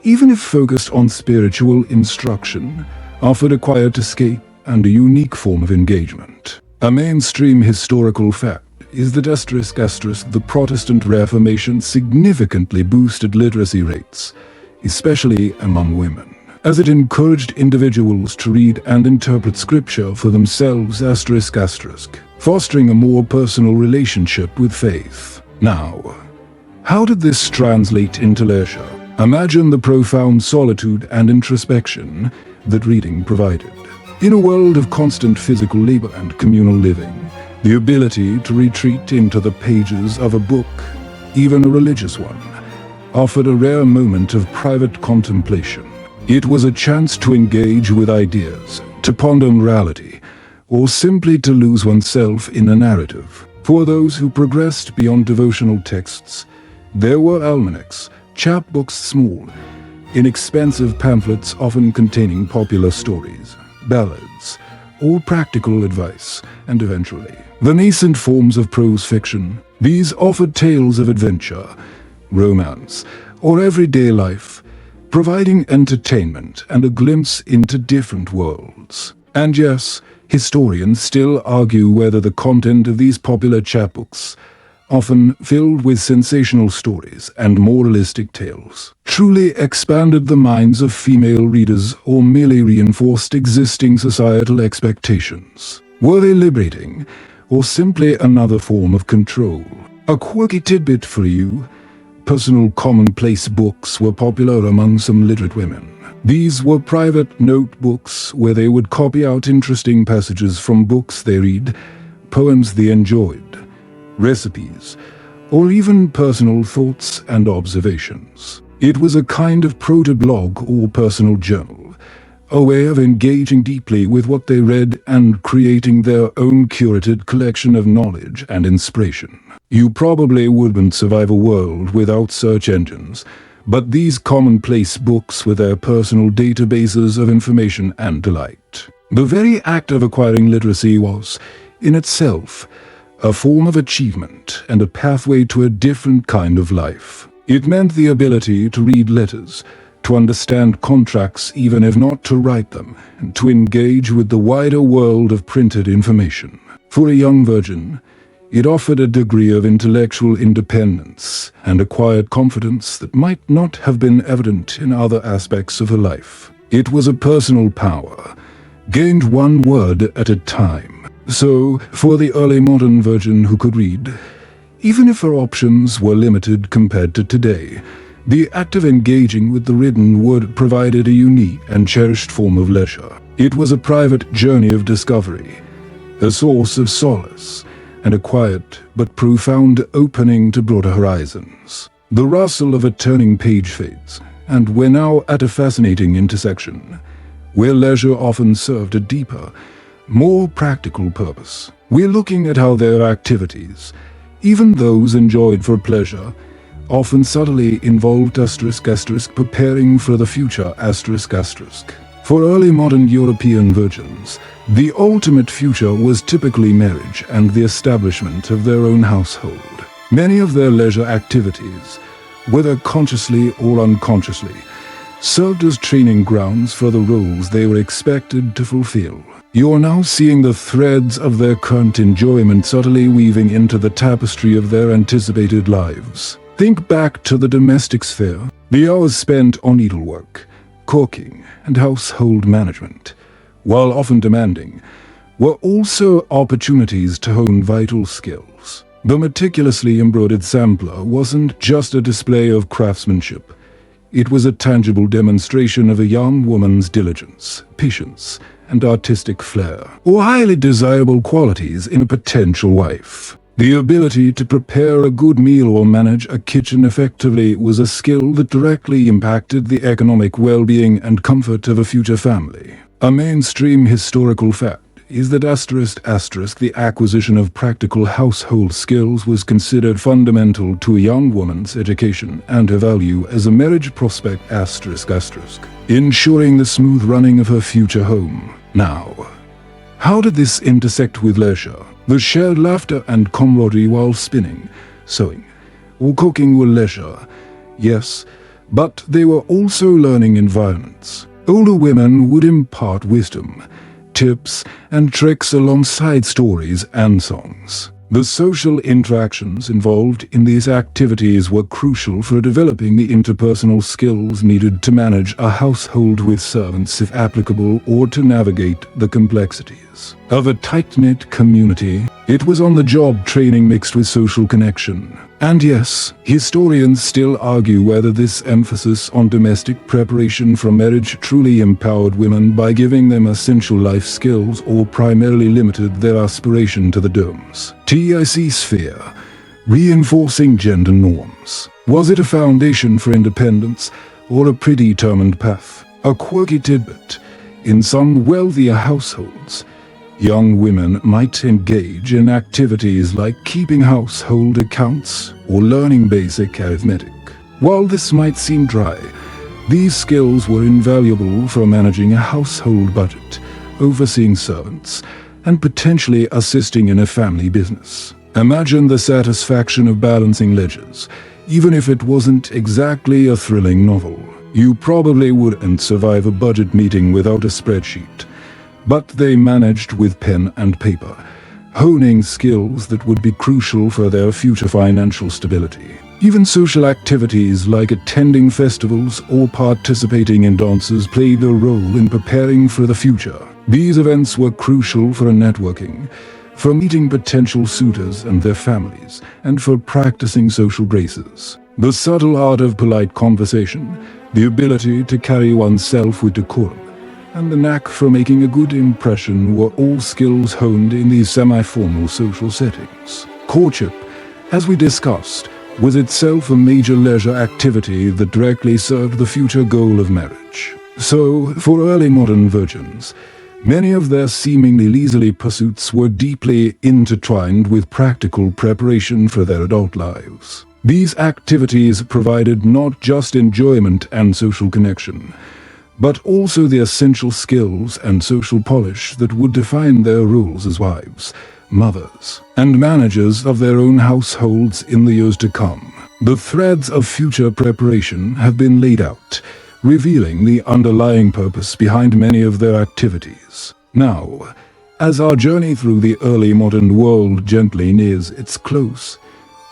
even if focused on spiritual instruction, offered a quiet escape and a unique form of engagement. A mainstream historical fact is that the Protestant Reformation significantly boosted literacy rates, especially among women, as it encouraged individuals to read and interpret scripture for themselves ***, fostering a more personal relationship with faith. Now, how did this translate into leisure? Imagine the profound solitude and introspection that reading provided. In a world of constant physical labor and communal living, the ability to retreat into the pages of a book, even a religious one, offered a rare moment of private contemplation. It was a chance to engage with ideas, to ponder morality, or simply to lose oneself in a narrative. For those who progressed beyond devotional texts, there were almanacs, chapbooks, small, inexpensive pamphlets often containing popular stories, ballads, or practical advice, and eventually, the nascent forms of prose fiction. These offered tales of adventure, romance, or everyday life, providing entertainment and a glimpse into different worlds. And yes, historians still argue whether the content of these popular chapbooks, often filled with sensational stories and moralistic tales, truly expanded the minds of female readers or merely reinforced existing societal expectations. Were they liberating, or simply another form of control? A quirky tidbit for you: personal commonplace books were popular among some literate women. These were private notebooks where they would copy out interesting passages from books they read, poems they enjoyed, recipes, or even personal thoughts and observations. It was a kind of proto-blog or personal journal, a way of engaging deeply with what they read and creating their own curated collection of knowledge and inspiration. You probably wouldn't survive a world without search engines, but these commonplace books were their personal databases of information and delight. The very act of acquiring literacy was, in itself, a form of achievement and a pathway to a different kind of life. It meant the ability to read letters, to understand contracts even if not to write them, and to engage with the wider world of printed information. For a young virgin, it offered a degree of intellectual independence and a quiet confidence that might not have been evident in other aspects of her life. It was a personal power, gained one word at a time. So, for the early modern virgin who could read, even if her options were limited compared to today, the act of engaging with the written word provided a unique and cherished form of leisure. It was a private journey of discovery, a source of solace, and a quiet but profound opening to broader horizons. The rustle of a turning page fades, and we're now at a fascinating intersection, where leisure often served a deeper, more practical purpose. We're looking at how their activities, even those enjoyed for pleasure, often subtly involved preparing for the future . For early modern European virgins, the ultimate future was typically marriage and the establishment of their own household. Many of their leisure activities, whether consciously or unconsciously, served as training grounds for the roles they were expected to fulfill. You're now seeing the threads of their current enjoyment subtly weaving into the tapestry of their anticipated lives. Think back to the domestic sphere. The hours spent on needlework, cooking, and household management, while often demanding, were also opportunities to hone vital skills. The meticulously embroidered sampler wasn't just a display of craftsmanship. It was a tangible demonstration of a young woman's diligence, patience, and artistic flair, or highly desirable qualities in a potential wife. The ability to prepare a good meal or manage a kitchen effectively was a skill that directly impacted the economic well-being and comfort of a future family. A mainstream historical fact is that the acquisition of practical household skills was considered fundamental to a young woman's education and her value as a marriage prospect ensuring the smooth running of her future home. Now, how did this intersect with leisure? The shared laughter and camaraderie while spinning, sewing, or cooking were leisure, yes, but they were also learning environments. Older women would impart wisdom, tips, and tricks alongside stories and songs. The social interactions involved in these activities were crucial for developing the interpersonal skills needed to manage a household with servants if applicable or to navigate the complexities of a tight-knit community. It was on-the-job training mixed with social connection. And yes, historians still argue whether this emphasis on domestic preparation for marriage truly empowered women by giving them essential life skills or primarily limited their aspiration to the domes. Sphere, reinforcing gender norms. Was it a foundation for independence or a predetermined path? A quirky tidbit. In some wealthier households, young women might engage in activities like keeping household accounts or learning basic arithmetic. While this might seem dry, these skills were invaluable for managing a household budget, overseeing servants, and potentially assisting in a family business. Imagine the satisfaction of balancing ledgers, even if it wasn't exactly a thrilling novel. You probably wouldn't survive a budget meeting without a spreadsheet. But they managed with pen and paper, honing skills that would be crucial for their future financial stability. Even social activities like attending festivals or participating in dances played a role in preparing for the future. These events were crucial for networking, for meeting potential suitors and their families, and for practicing social graces. The subtle art of polite conversation, the ability to carry oneself with decorum, and the knack for making a good impression were all skills honed in these semi-formal social settings. Courtship, as we discussed, was itself a major leisure activity that directly served the future goal of marriage. So, for early modern virgins, many of their seemingly leisurely pursuits were deeply intertwined with practical preparation for their adult lives. These activities provided not just enjoyment and social connection, but also the essential skills and social polish that would define their roles as wives, mothers, and managers of their own households in the years to come. The threads of future preparation have been laid out, revealing the underlying purpose behind many of their activities. Now, as our journey through the early modern world gently nears its close,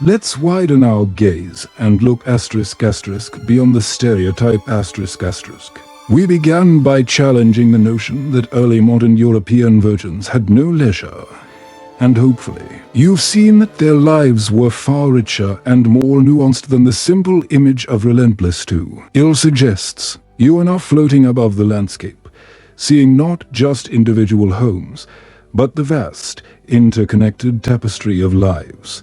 let's widen our gaze and look *** beyond the stereotype ***. We began by challenging the notion that early modern European virgins had no leisure. And hopefully, you've seen that their lives were far richer and more nuanced than the simple image of relentless too. It suggests you are now floating above the landscape, seeing not just individual homes, but the vast, interconnected tapestry of lives,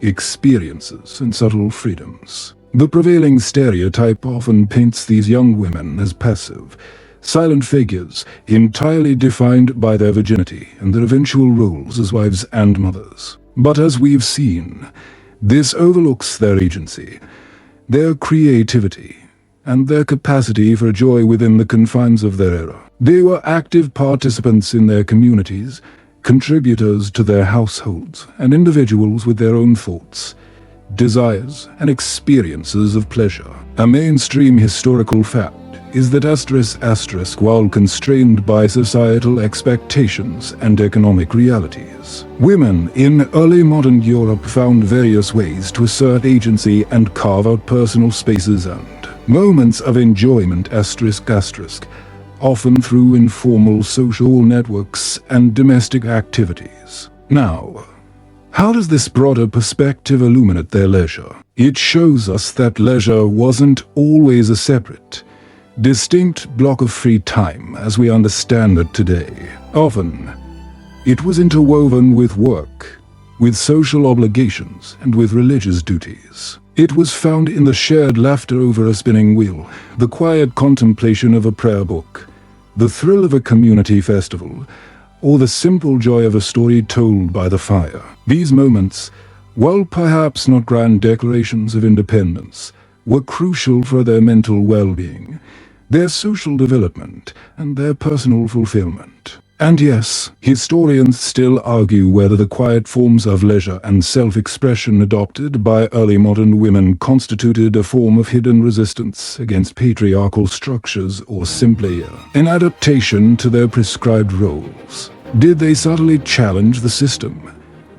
experiences, and subtle freedoms. The prevailing stereotype often paints these young women as passive, silent figures, entirely defined by their virginity and their eventual roles as wives and mothers. But as we've seen, this overlooks their agency, their creativity, and their capacity for joy within the confines of their era. They were active participants in their communities, contributors to their households, and individuals with their own thoughts, desires, and experiences of pleasure. A mainstream historical fact is that while constrained by societal expectations and economic realities, women in early modern Europe found various ways to assert agency and carve out personal spaces and moments of enjoyment often through informal social networks and domestic activities. Now, how does this broader perspective illuminate their leisure? It shows us that leisure wasn't always a separate, distinct block of free time as we understand it today. Often, it was interwoven with work, with social obligations, and with religious duties. It was found in the shared laughter over a spinning wheel, the quiet contemplation of a prayer book, the thrill of a community festival, or the simple joy of a story told by the fire. These moments, while perhaps not grand declarations of independence, were crucial for their mental well-being, their social development, and their personal fulfillment. And yes, historians still argue whether the quiet forms of leisure and self-expression adopted by early modern women constituted a form of hidden resistance against patriarchal structures or simply an adaptation to their prescribed roles. Did they subtly challenge the system,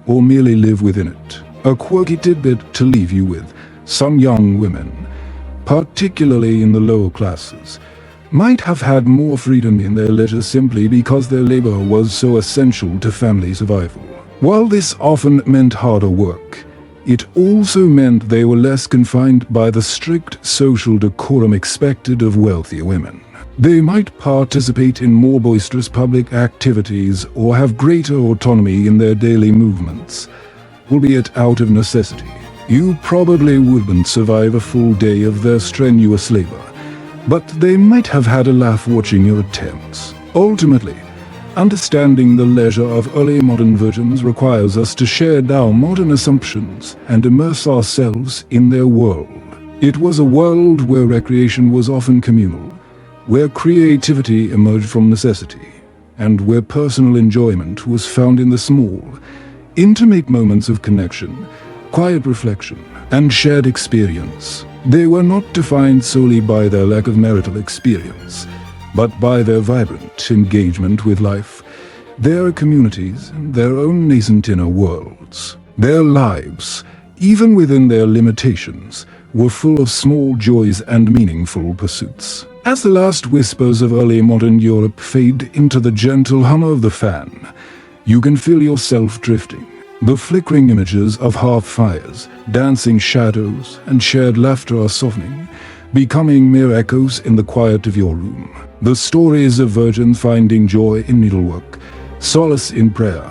or merely live within it? A quirky tidbit to leave you with: some young women, particularly in the lower classes, might have had more freedom in their leisure simply because their labor was so essential to family survival. While this often meant harder work, it also meant they were less confined by the strict social decorum expected of wealthier women. They might participate in more boisterous public activities or have greater autonomy in their daily movements, albeit out of necessity. You probably wouldn't survive a full day of their strenuous labor, but they might have had a laugh watching your attempts. Ultimately, understanding the leisure of early modern virgins requires us to shed our modern assumptions and immerse ourselves in their world. It was a world where recreation was often communal, where creativity emerged from necessity, and where personal enjoyment was found in the small, intimate moments of connection, quiet reflection, and shared experience. They were not defined solely by their lack of marital experience, but by their vibrant engagement with life, their communities, and their own nascent inner worlds. Their lives, even within their limitations, were full of small joys and meaningful pursuits. As the last whispers of early modern Europe fade into the gentle hum of the fan, you can feel yourself drifting. The flickering images of hearth fires, dancing shadows, and shared laughter are softening, becoming mere echoes in the quiet of your room. The stories of virgins finding joy in needlework, solace in prayer,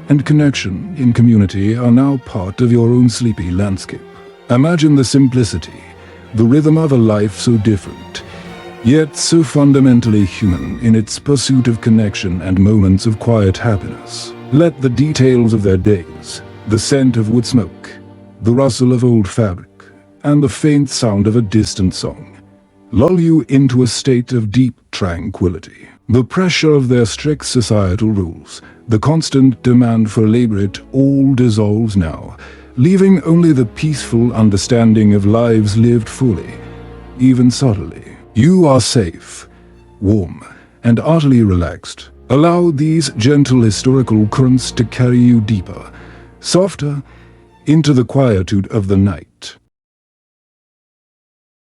and connection in community are now part of your own sleepy landscape. Imagine the simplicity, the rhythm of a life so different, yet so fundamentally human in its pursuit of connection and moments of quiet happiness. Let the details of their days, the scent of wood smoke, the rustle of old fabric, and the faint sound of a distant song lull you into a state of deep tranquility. The pressure of their strict societal rules, the constant demand for labor, it all dissolves now, leaving only the peaceful understanding of lives lived fully, even subtly. You are safe, warm, and utterly relaxed. Allow these gentle historical currents to carry you deeper, softer, into the quietude of the night.